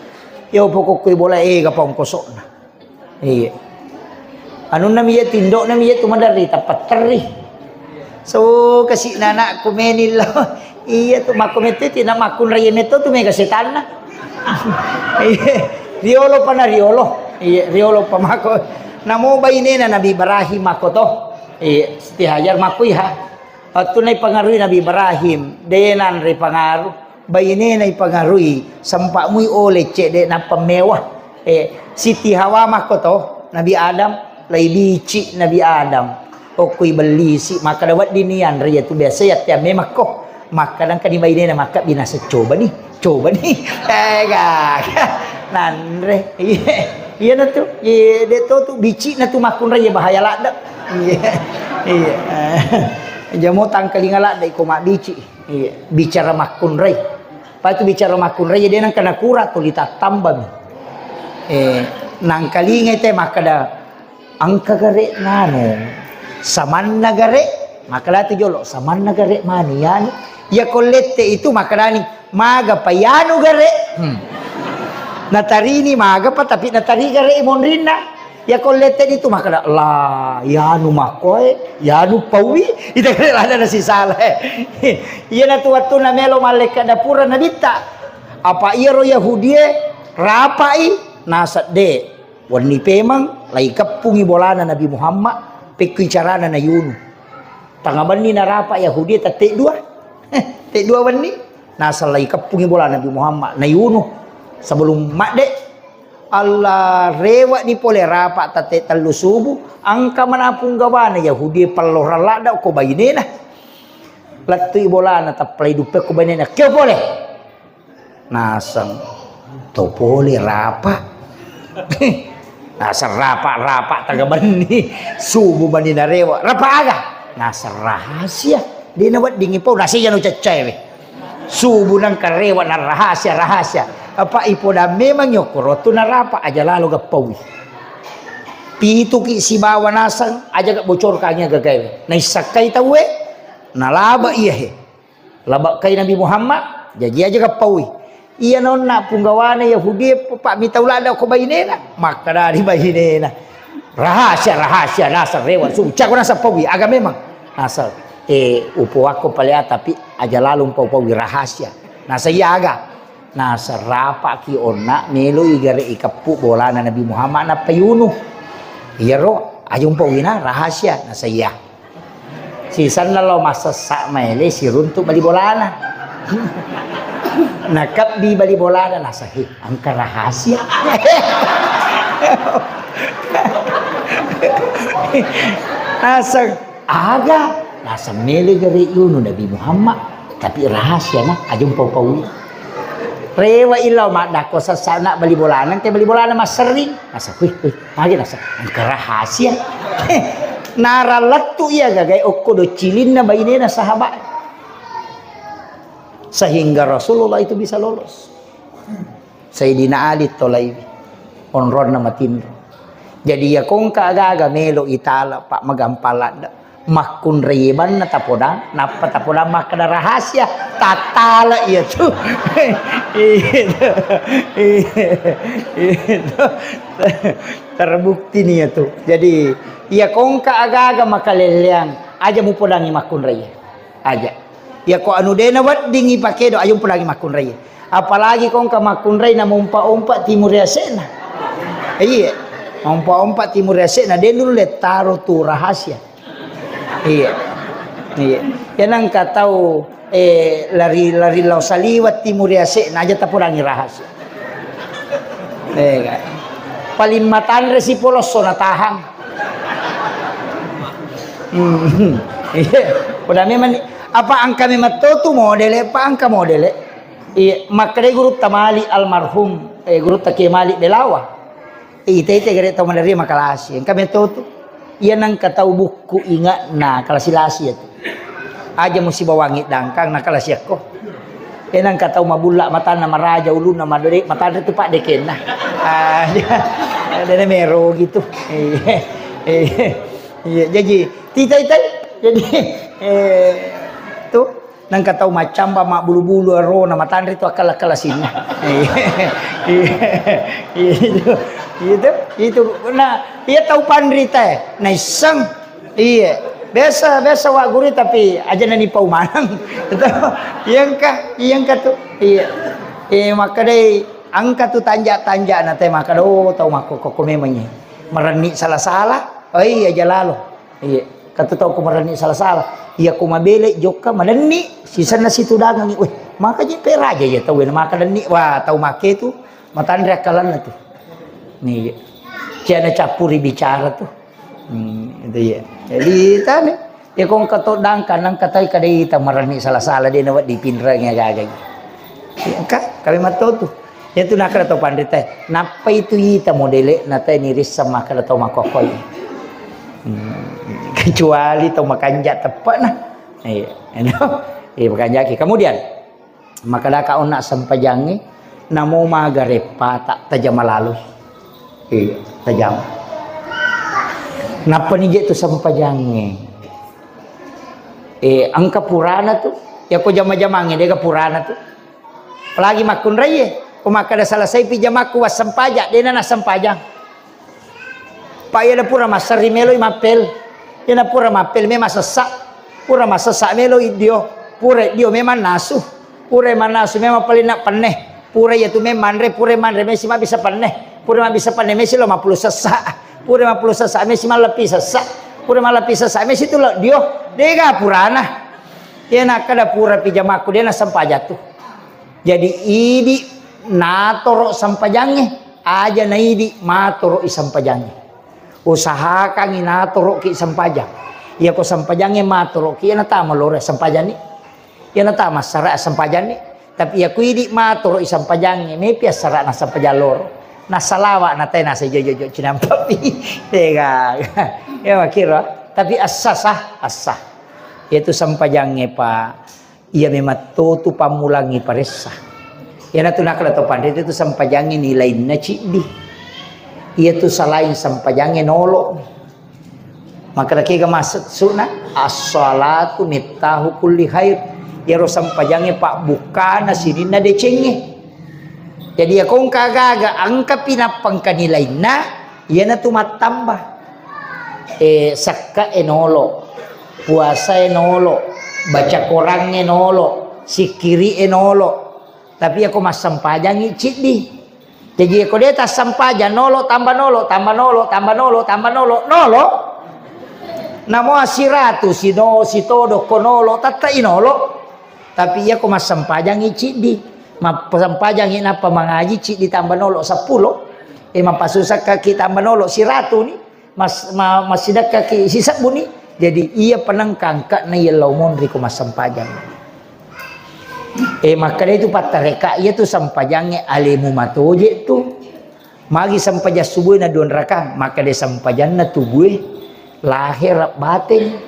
ya pokok koy bola kapong kosok na iya anu namiya tindok namiya tumadari tapat teri so kasi nana kumenil iya tu makomete tina makun rayemeto tu mega setan na iya riolo pa na riolo iya riolo pa mako namo bayine na Nabi Ibrahim mako to iya stihajar makuy ha at tunay pangaruy Nabi Ibrahim denan ri pangaruh bayine na ipangaruy sampa muy ole cek de na pamewah Siti Hawa mako to Nabi Adam lay bici Nabi Adam o kuy beli si maka dawat dinian raya tu biasa ya tiame mako maka dan kadi bayine na maka binasa coba nih nanre iya na tu de to tu bici na tu makun raya bahaya lada iya jamo tangkalingala dai ko mak bici iya bicara makun raya patu bicara makun raya dia nang kana kura tu lita tambang nang kalinga te makada angka gare nano saman nagare makala tu jolo saman nagare manian ya kolete itu makadani maga payano gare natarini maga pa tapi natari gare monrina ya kolete itu makada la yanu makoy yanu pawi ita gare lada na si sala iya na tuwatu na melo maleka dapura nabita apa iya ro Yahudie rapai nasat de warni pemang lai kapungi bolana Nabi Muhammad pekui carana na yunu tangaban ni narapa Yahudie tek dua warni nasal lai kapungi bolana Nabi Muhammad na yunu sebelum makde Allah rewa ni pole rapak tate telu subuh angka manapung gawana Yahudi pelora lada ko bayinena lattu ibolana taplay dupe ko bayinena ke boleh nasang to pole rapak nasang rapak taga bani subuh bani na rewa rapak aga nasang rahasia di nawat dingi po nasiya no cecay subuh nang karewa na rahasia apa ipoda memang yokoro tu narapa aja lalu gapawi pitu ki si bawa nasang aja gak bocor kanya gagay na isakai tawe nalaba iya he laba kay Nabi Muhammad jadi aja gapawi iya non na punggawana Yahudi pak mitaulada ko bayinena maka dari bayinena rahasia nasang rewan suca ko nasa pawi aga memang nasang upo ako palea tapi aja lalu pawi rahasia nasa iya aga nasa rapa ki onna melo igare ikapu bolana Nabi Muhammad na payuno iya ro ayung pawina rahasia nasa iya sisan na lo masasa maile si runtuk bali bolana nakap di bali bolana nasa angka rahasia nasa aga nasa melo igare yuno Nabi Muhammad tapi rahasia na ayung pawi rewa ilau mak dako sasana bali bolanan te bali bolanan mas sering asa lagi nasa angka rahasia nara latu iya gagai okko do cilin na bayinena sahabat sehingga Rasulullah itu bisa lolos Sayyidina Ali tolaibi onron na matinro jadi ya kong kagaga melo itala pak magampalada makun reban na tapodang napa tapodang makada rahasia tatala iya tuh itu terbukti nih ya tuh. Jadi ya kongka aga-aga makaleleang aja mu podangi makun raya aja ya ko anu dena wat dingi pakedo ayo podangi makun raya apalagi kongka makun raya na umpa-umpa timur yasena iya umpa-umpa timur yasena denu le taro tu rahasia. Iya, iya. Yan ang kataw lari law saliwat timur yase na aja tapurangi rahasia. Palimatan resi polos so natahang. Iya. Udah memang apa ang kami matutu modele pa ang ka modele. Iya, makre guru tamali almarhum guru takimali belawa. Ite gere to manari makalasi. Ang kami tutu yan ang kataw buku ingat na kalasilasi ito. Aja mo si bawangi dangkang na kalasyak ko. Yan ang kataw mabula mata na maraja ulo na madali mata na ito pa deken na. Ada na mero gitu. Jadi titay jadi tuh nang kataw macam ba bulu-bulu aro na mata na ito akala-kalasin na. Itu nah iya tahu pandrita na isang iya biasa wa guri tapi aja nani paumanang yang ka tuh iya maka dai angka tu tanja na teh maka do tahu mako kok memangnya mereni salah oh iya jalalo iya katu tahu ko mereni salah iya ko mabele joka maneni sisa na situ dagang weh maka je peraja ya tahu maka deni wah tahu make tu matandra kalan tuh nih jangan capuri bicara tuh itu ya jadi tadi ya kong katodang kanang katay kadai kita marani salah-salah dia nawat dipindra ngagagay ya kami matu tuh ya tuh nak atau pandita napa itu kita modele nata niris sama kada tau makokoy kecuali tau makanja tepat nah iya makanja kemudian makada kaon nak sampajangi namo magarepa tak tajam lalu tajam. Napa nih itu sampajangnya? Angka purana tuh, ya ko jama-jamangnya dia ke purana tuh. Apalagi makun raya, ko makada selesai pijamaku was sampajak, dia na sampajang. Pak ya pura masari melo mapel, ya na pura mapel memang sesak, pura masasak melo idio, pura dio memang nasu, pura manasu memang paling nak peneh, pura ya tu memang pura manre mesi mah bisa peneh. Pura bisa pandai mesi lo 50 sesak. Pura 50 sesak mesi mah lebih sesak. Pura mah lebih sesak mesi tu lo dia purana. Dia nak kada pura pijamaku dia nak sampaja tuh. Jadi idi natoro sampajangnya aja na idi matoro isampajangnya. Usahakan inatoro ki sampajang. Iya ko sampajangnya matoro ki na tama lore sampajani. Iya na tama sara sampajani. Tapi ya ku idi matoro isampajangnya me pia sara na sampajalor. Nasalawa natay nasa jojo cinampapi tega ya makira tapi asah itu sampajangnya pa ia memang tu pamulangi paresa ya natu nakala to pandit itu sampajangnya nilai na cidi ia tu salain sampajangnya nolo maka kiga masuk sunna as-salatu miftahu kulli khair ya ro sampajangnya pak bukana sinina decengnya. Jadi ya kong kagaga angka pinapang kanilay na yan na tumatambah sakka enolo puasa enolo baca Quran enolo sikiri enolo tapi ako masampajang icidi jadi ako deta sampajan nolo tambah nolo tambah nolo tambah nolo tambah nolo nolo namo asiratu sino si todo konolo tata inolo tapi ako masampajang icidi mapasampajang ina pamangaji cik ditambah nolo 10 mapasusak kaki tambah nolo si ratu ni masidak kaki si sabuni jadi ia penangkang kak na yelaw mondri ko masampajang maka itu patareka ia tu sampajangnya alimu matoje tu magi sampaja subuh na don rakang maka de sampajan na tubuh lahir batin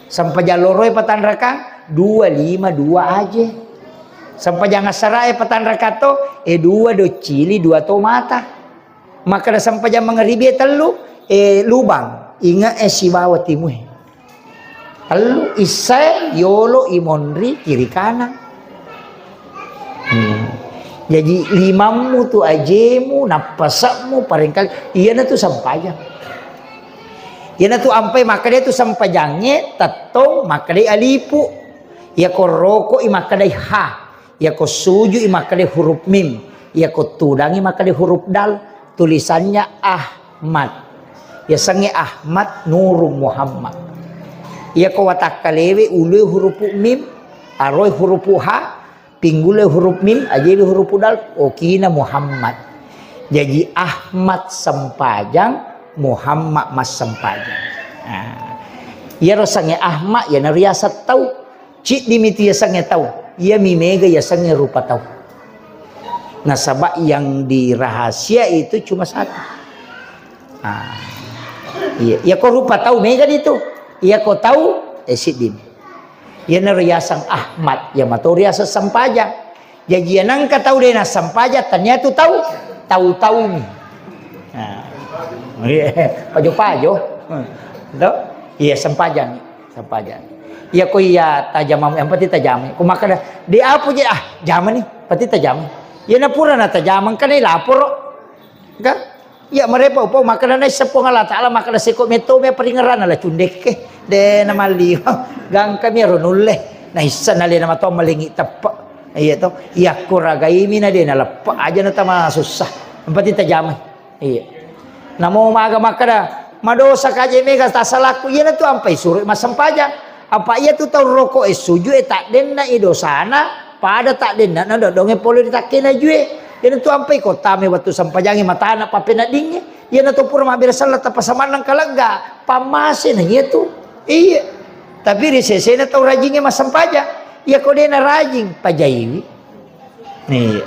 sampaja loroy patan rakang 252 aja sampai jangan sarai petan rakato 2 do cili 2 tomata maka sampai jam mengeribi telu lubang ingat si bawa timu Lalu isai yolo imonri kiri kanan. Jadi limamu tu ajemu napasakmu paringkali iya na tu sampayang. Iya na tu ampai makadai tu sampajangnya tatong makadai alipu. Iya ko roko i makadai ha. Iya ko suju i makadai huruf mim. Iya ko tudangi makadai huruf dal. Tulisannya Ahmad. Iya sange Ahmad Nurul Muhammad. Iya ko watak kalewe ulu huruf mim, aroy huruf ha. Pinggule huruf mim, ajeli huruf dal, okina Muhammad. Jadi Ahmad sempajang, Muhammad mas sempajang. Ia rosangnya Ahmad, ya nariasat tahu. Cik dimiti ya sangnya tahu. Ia mimega ya sangnya rupa tahu. Nah sabak yang dirahasia itu cuma satu. Iya kok rupa tahu mega itu. Iya kok tahu, sidim. Ia nariasang Ahmad ya matoriasa sampajang. Jadi yang nangka tahu dena sampajang ternyata tahu ini. Pajo-pajo. Iya sampajang. Iya ko iya tajam yang pati tajam. Ko makada di apo je jaman ni pati tajam. Iya na pura na tajaman kan lapor. Ka? Ya merepa upo makada na sepong Allah Taala makada seko meto me peringaran ala cundek ke de na mali. Gang kami ronulle. Na isa na le na mato malingi tapa. Iya to. Iya ko ragaimi na de na lepa aja na tama susah. Pati tajam. Iya. Namo maga makada madosa kaje mega tasalaku iya na tu ampai suruh masampaja. Apa ia tu tahu rokok suju tak den na idosana pada tak den na donge polo ditakena jue. Ia tu ampai kota me waktu sampajangi mata anak papena dingnya. Ia na tu pura mabir salat apa samanang kalaga pamasin ia tu. Iya. Tapi risese na tahu rajingnya masampaja. Ia kode na rajing pajaiwi. Nih.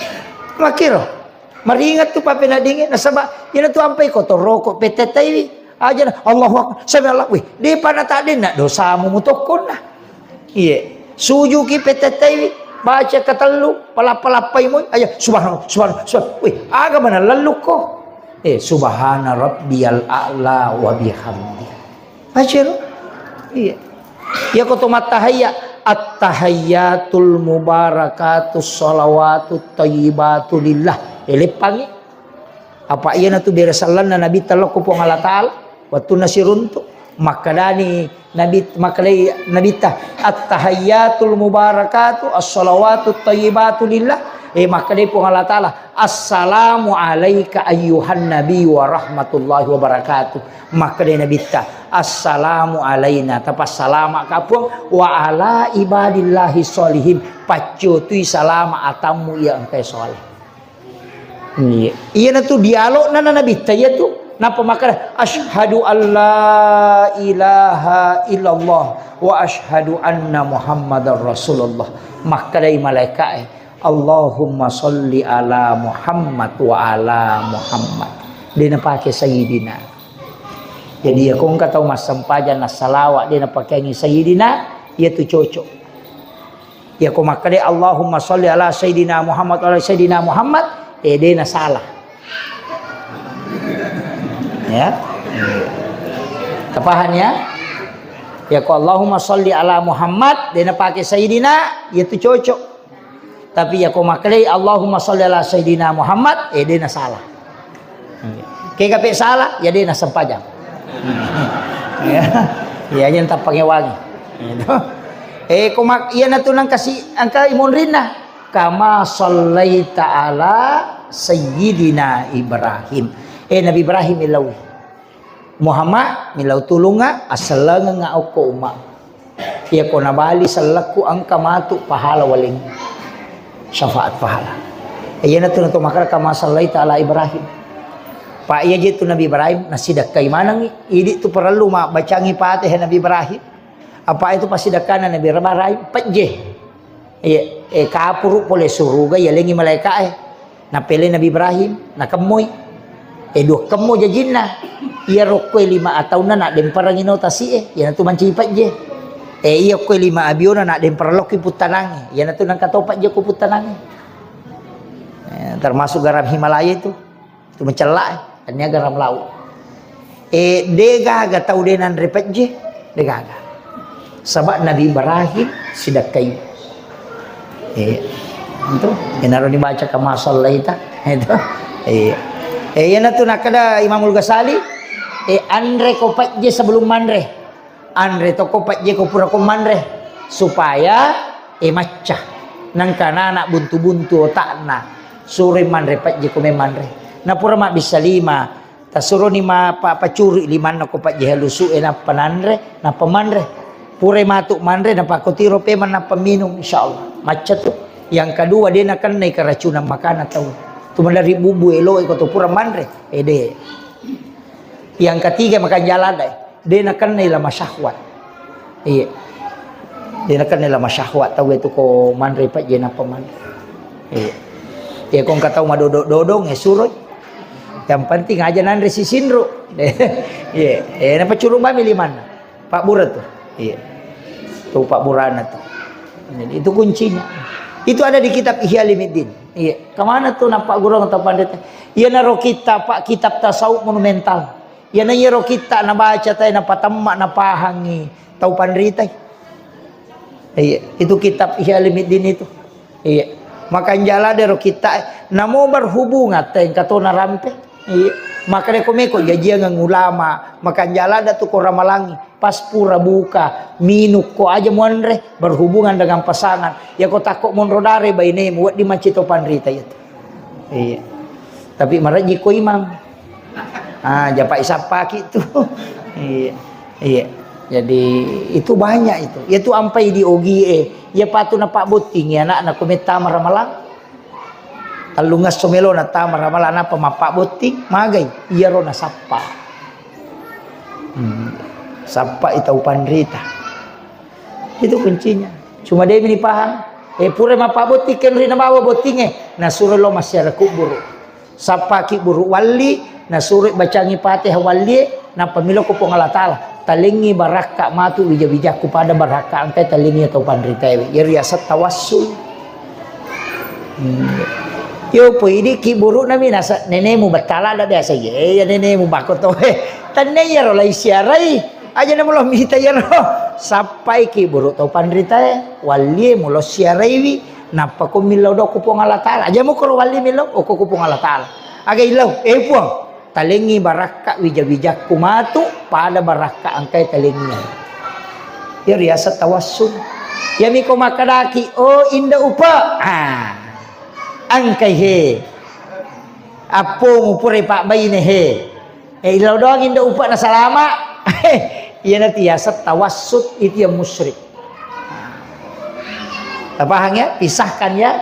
Makiro. Maringat tu papena dingnya nasaba ia na tu ampai kotor rokok petetaiwi. Aja Allahu Akbar sami Allah wih di pana tak den nak dosamu mutokon nah iya suju ki petetai baca ketelu palap-palapai mo aja subhanallah wih aga mana lalu ko subhana rabbiyal a'la wa bihamdi baca lo iya ya ko to matahayya at-tahayyatul mubarakatus shalawatut thayyibatu lillah elepangi apa iya na tu birasalan na nabi talok ko Allah Taala waktu nasiruntu makadani nabi ta at-tahayyatul mubarakatu as-salawatut thayyibatu lillah makadai po Allah Taala assalamu alayka ayyuhan nabi wa rahmatullahi wa barakatuh makadai nabi ta assalamu alayna tapas salama kapung wa ala ibadillahi sholihin pacutui salama atamu ya engkai soleh. Iya na tu dialog na nabi taya tu napa makana asyhadu alla ilaha illallah wa asyhadu anna muhammadar rasulullah makadai malaikat Allahumma sholli ala Muhammad wa ala Muhammad dia na pakai sayyidina. Jadi aku engkau tahu mas sampajan na salawat dia na pakai ni sayyidina ia tu cocok. Ya aku makadai Allahumma sholli ala sayyidina Muhammad wa ala sayyidina Muhammad dia na salah. Ya. Kepahan ya? Ya ko Allahumma sholli ala Muhammad dia na pakai sayyidina itu cocok. Tapi ya ko maklai Allahumma sholli ala sayyidina Muhammad dia na salah. Kayak gape salah ya dia na sampajang. Ya. Ya yang tak pakai wangi. Ko mak iya na tunang kasi angka imun rin na kama shallaita ala sayyidina Ibrahim Nabi Ibrahim milau Muhammad milau tulunga asalanga nga ako umat iya ko nabali salaku ang kamatu pahala waling syafaat pahala iya na to makara kama shallaita ala Ibrahim pa iya jitu Nabi Ibrahim nasidak kay manang idi tu perlu bacangi Fatihah Nabi Ibrahim apa itu pasidakana Nabi Ibrahim pajeh iya kapuru pole suruga ya lengi malaikat napele Nabi Ibrahim nakamoy dua kemo jajinna iya rokwe 5 atawna nak dem parangino tasi ya natu mancipat je iya ko 5 abiona nak dem paraloki putanange ya natu nang katopat je ko putanange termasuk garam Himalaya itu mencelak anya garam laut dega ga tau denan repet je dega Sabab Nabi Ibrahim sidakai. Itu inaron dibaca kama sallaita itu. Yana tu nakada Imamul Ghazali andre kopat je sebelum manre. Andre to kopat je ko pura ko manre supaya macah nang kana anak buntu-buntu otakna sore manre pat je ko manre. Na pura mak bisa lima tasuro ni ma pacuri lima na kopat je halusu na pananre na pamanre. Pure matuk manre na pakotiro peman na paminum insyaallah. Macah tu. Yang kedua dia nak kena keracunan makanan tahu. Tu dari bubu elo ikut pura manre. Ede. Yang ketiga makan jalan deh. Dia nak kena lama syahwat. Iya. Dia nak kena lama syahwat tahu itu ko manre pak je na paman. Iya. Ya kong kata ma dodong surut. Yang penting aja nanre si sinro. Iya. Napa curung bami liman. Pak Burat tuh. Iya. Tuh Pak Burana tuh. Jadi itu kuncinya. Itu ada di kitab Ihya Ulumuddin. Iya. Kemana tuh nampak guru atau pandai? Iya naro kita pak kitab tasawuf monumental. Iya naro kita na baca tay na patamma na pahangi tau pandrita. Iya. Itu kitab Ihya Ulumuddin itu. Iya. Makan jala dero kita namo berhubungan tay kato na rampe. Iya. Maka rekomeko jajian ngang ulama makan jala da tu ko ramalangi pas pura buka minuk ko aja monre berhubungan dengan pasangan ya ko takok mon rodare baine buat di macito pandrita itu. Iya. Tapi maraji ko imam. Japa isapa gitu. Iya. Iya. Jadi itu banyak itu. Itu ampai di ogie ya patu na Pak Buting ya anak kometa maramalang. Talungas somelo na tamar ramala na pamapak buting magay iyaro na sapa. Sapa itau pandrita. Itu kuncinya. Cuma dia ini paham. Pure mapak buting kan rina bawa buting na suruh lo masyarakat kubur. Sapa ki buru wali na suruh bacangi Fatihah wali na pamilo ko pong Allah Taala. Talingi baraka matu bija-bija ku pada baraka angkai talingi atau pandrita. Ya riasat tawassul. Yo po ini kiburu nami nasa nenemu batala ada biasa ya nenemu bakot to tanne ya ro lai siarai aja nemu lo mita ya ro sampai kiburu to pandrita wali mulo siarai wi napa ko milo do ko pong Allah Taala aja mo ko wali milo o ko pong Allah Taala aga ilaw puang talingi baraka wija-wija kumatu pada baraka angkai talingi ya riasat tawassul ya mi ko makadaki inda upa angkai he apo ngupure pak bayi ne he ilaw doang inda upak na salama iya na tiasat tawassut itu yang musyrik. Paham ya pisahkan ya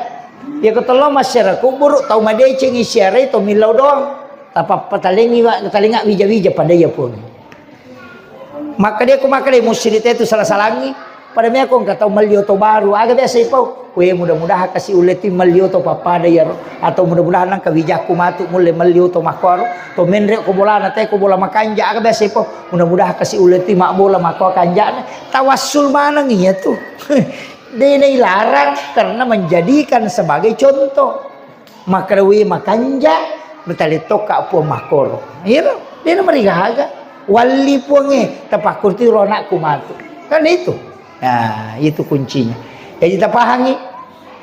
ya ketelo masyarakat kubur tau madai cengi syare to milau doang tapa patalingi talinga wija-wija pada ya pun maka dia musyrik itu salah-salangi pada me ako kata malioto baru aga biasa ipau we mudah-mudahan kasih uleti malioto papada ya atau mudah-mudahan nang kawijaku matu mule malioto makor to menre ko bola na te ko bola makanja aga biasa ipau mudah-mudahan kasih uleti mak bola makor kanja tawassul manang iya tuh dia larang karena menjadikan sebagai contoh makrawi makanja betali toka po makor iya dia merigahaga wali puange tapakur ti ronak kumatu kan itu. Nah, itu kuncinya. Jadi kita pahami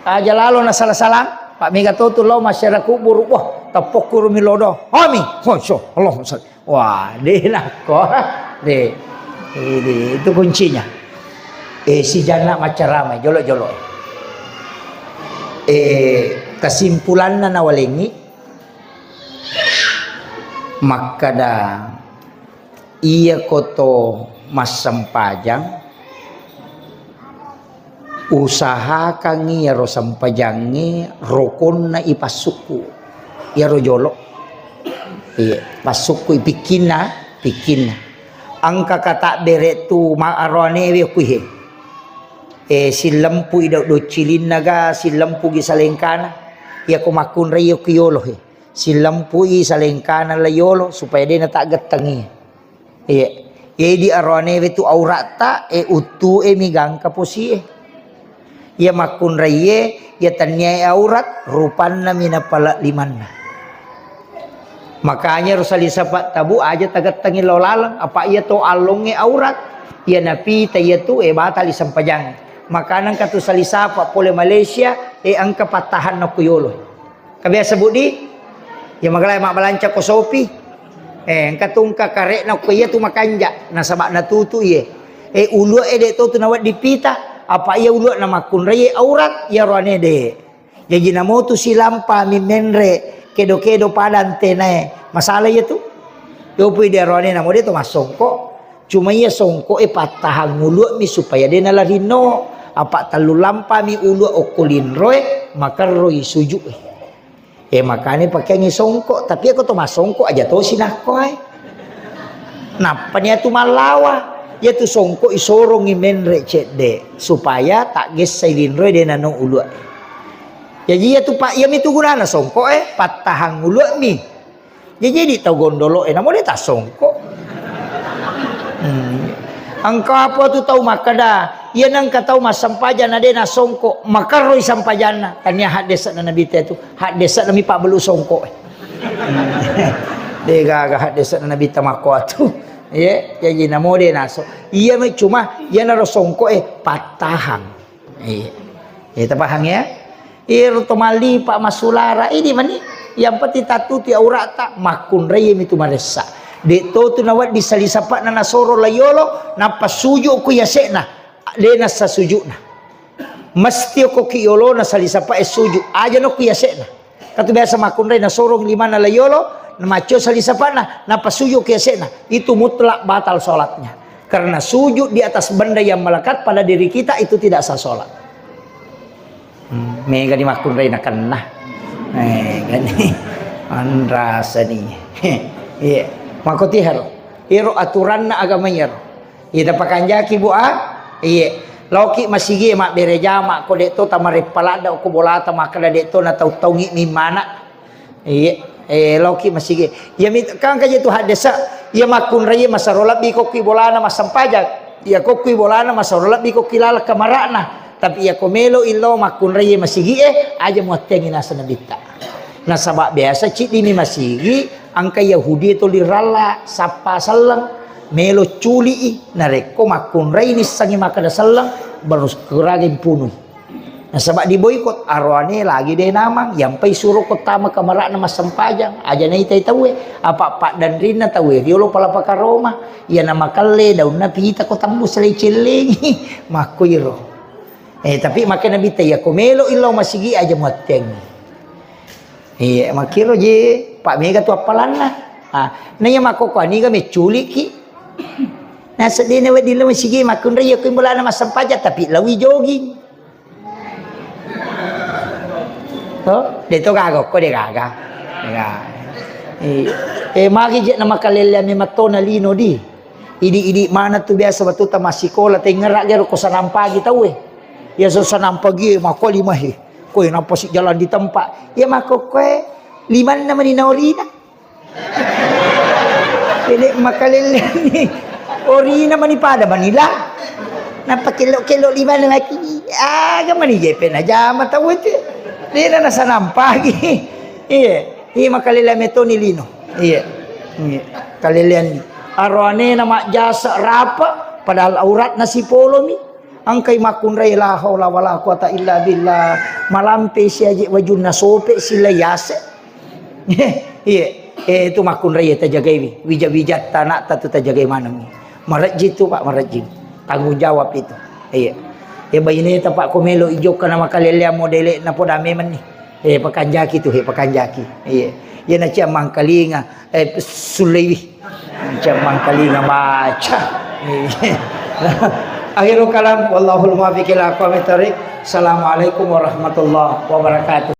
aja lalu na salah-salah Pak Mega tuh lo masyarakat kubur wah tapokur milodo. Ami, masya Allah. Wah, deh nak kok. Deh. Itu kuncinya. Si jana macam ramai jolok-jolok. Kesimpulanna nawalengi maka dah iya koto masam pajang usaha kangi ya ro sampajangi rokon na ipasuku ya ro jolok pasuku pikina angka kata bere tu maarone we kuhe si lempu ida do cilin naga si lempu gi salengkana ya ko makun rayo kiyolo si lempu i salengkana layolo supaya dia na tak getangi di arone we tu aurata utu migang kaposi ya makun raye ya tanya aurat rupanna minapala limanna makanya Rosali sapat tabu aja tagat tangi lolalang apa ia to alonge aurat ia napi tayatu batal isampajang makanan katu salisapa pole Malaysia angka patahan na kuyolo kabya sebut di ya magalay mabalanca ko sopi angka tungka kare na kuya tu makanja na sabak na tutu ye ulu de to tunawat dipita apa ia ulu na makun reye aurat ya roane de ya jinamo tu silampa mi menre kedo padan tenae masalah ya tu yo pui dia roane na mo de to masongko cuma ia songko patahan ngulu mi supaya dia nalarino apa talu lampa mi ulu okulin roe maka roi suju makanya pakai ngisongko tapi aku tuh masongko aja tuh sinako nah panya tu malawa ya tu songko isorong menre cede supaya tak gesailin roe de nano ulu jadi ya tu pak ya mi tu guna songko patahan ulu mi jadi tau gondolo namo de tak songko angka apa tu tahu makada ia nang ka tahu mas sampajan ade na songko makaroi sampajana tanya hak desa na nabi tu hak desa nami pak belu songko de gaga hak desa na nabi tamako tu ye jadi namo de naso ia cuma ia na songko patahang tapahang ya tomali pak masulara ini mani yang peti tatu ti aurata makun reye mitu maresa de to tu nawat disalisapak na nasoro layolo na pasuju ku yasena de na sa suju na mesti ko kiyolo na salisapak suju aja no ku yasena katu biasa makun reye na sorong lima na layolo na macho salisapak na pasuju ku yasena itu mutlak batal salatnya karena sujud di atas benda yang melekat pada diri kita itu tidak sah salat mega di makun reye na kena gani andrasa ni iya makoti haro iro aturan na agama yaro ida pakanjaki bu iya loki masigi mak bereja mak ko de to tamare palada ko bolata makala de to na tau ngi mi mana iya loki masigi ya mit kan kaje tu hadesa ya makun raye masarola bi ko ki bolana masampajak ya ko ki bolana masarola bi ko kilala kamarana tapi ya komelo illo makun raye masigi aja muatengi nasa nabita na sabak biasa cik ini masigi angka Yahudi itu lirala sapa salang melo culi nareko makun raini sangi makada salang baru keragin punuh nah sabak diboikot arwane lagi deh namang yang pai suruh kota makamarana mas sampajang aja na itai tahu apa pak dan rina tahu riolo pala pakaroma ya nama kalle daun na pita ko tambus lay cilengi makuiro tapi makin nabi ya komelo ilaw masigi aja muateng makiro je pak mega tu apalan lah na ya makoko ani ga meculi ki na sedene we dilo masigi makun raya ko imbolana masampaja tapi lawi jogging to deto gago ko de gaga magi je na makalelya mi matona lino di idi mana tu biasa batu ta masikola te ngerak gero ko sanampagi tahu ya so sanampagi makoli mahi ko nampa si jalan di tempat ya makoko liman naman ni naorina pilih makalele ni orina manipada manila napakilo lima na laki gamani jepen aja mata wete dia na sanampagi iya makalele meto ni lino iya kalelean arwane na jasa rapa padahal aurat na si polomi angkay makun ray la haula wala quwata illa billah malampe siya wajun na sope sila yase iya itu makun raya tajagai wijat tanah tatu tajagai mana mi marajin tu pak marajin tanggung jawab itu iya bayi ni tapak komelo ijo kana makalelya modele na podame man ni pakanjaki tu pakanjaki iya na cia mangkalinga sulewi cia mangkalinga baca akhirul kalam wallahul muwaffiq ila aqwamit thoriq. Assalamualaikum warahmatullahi wabarakatuh.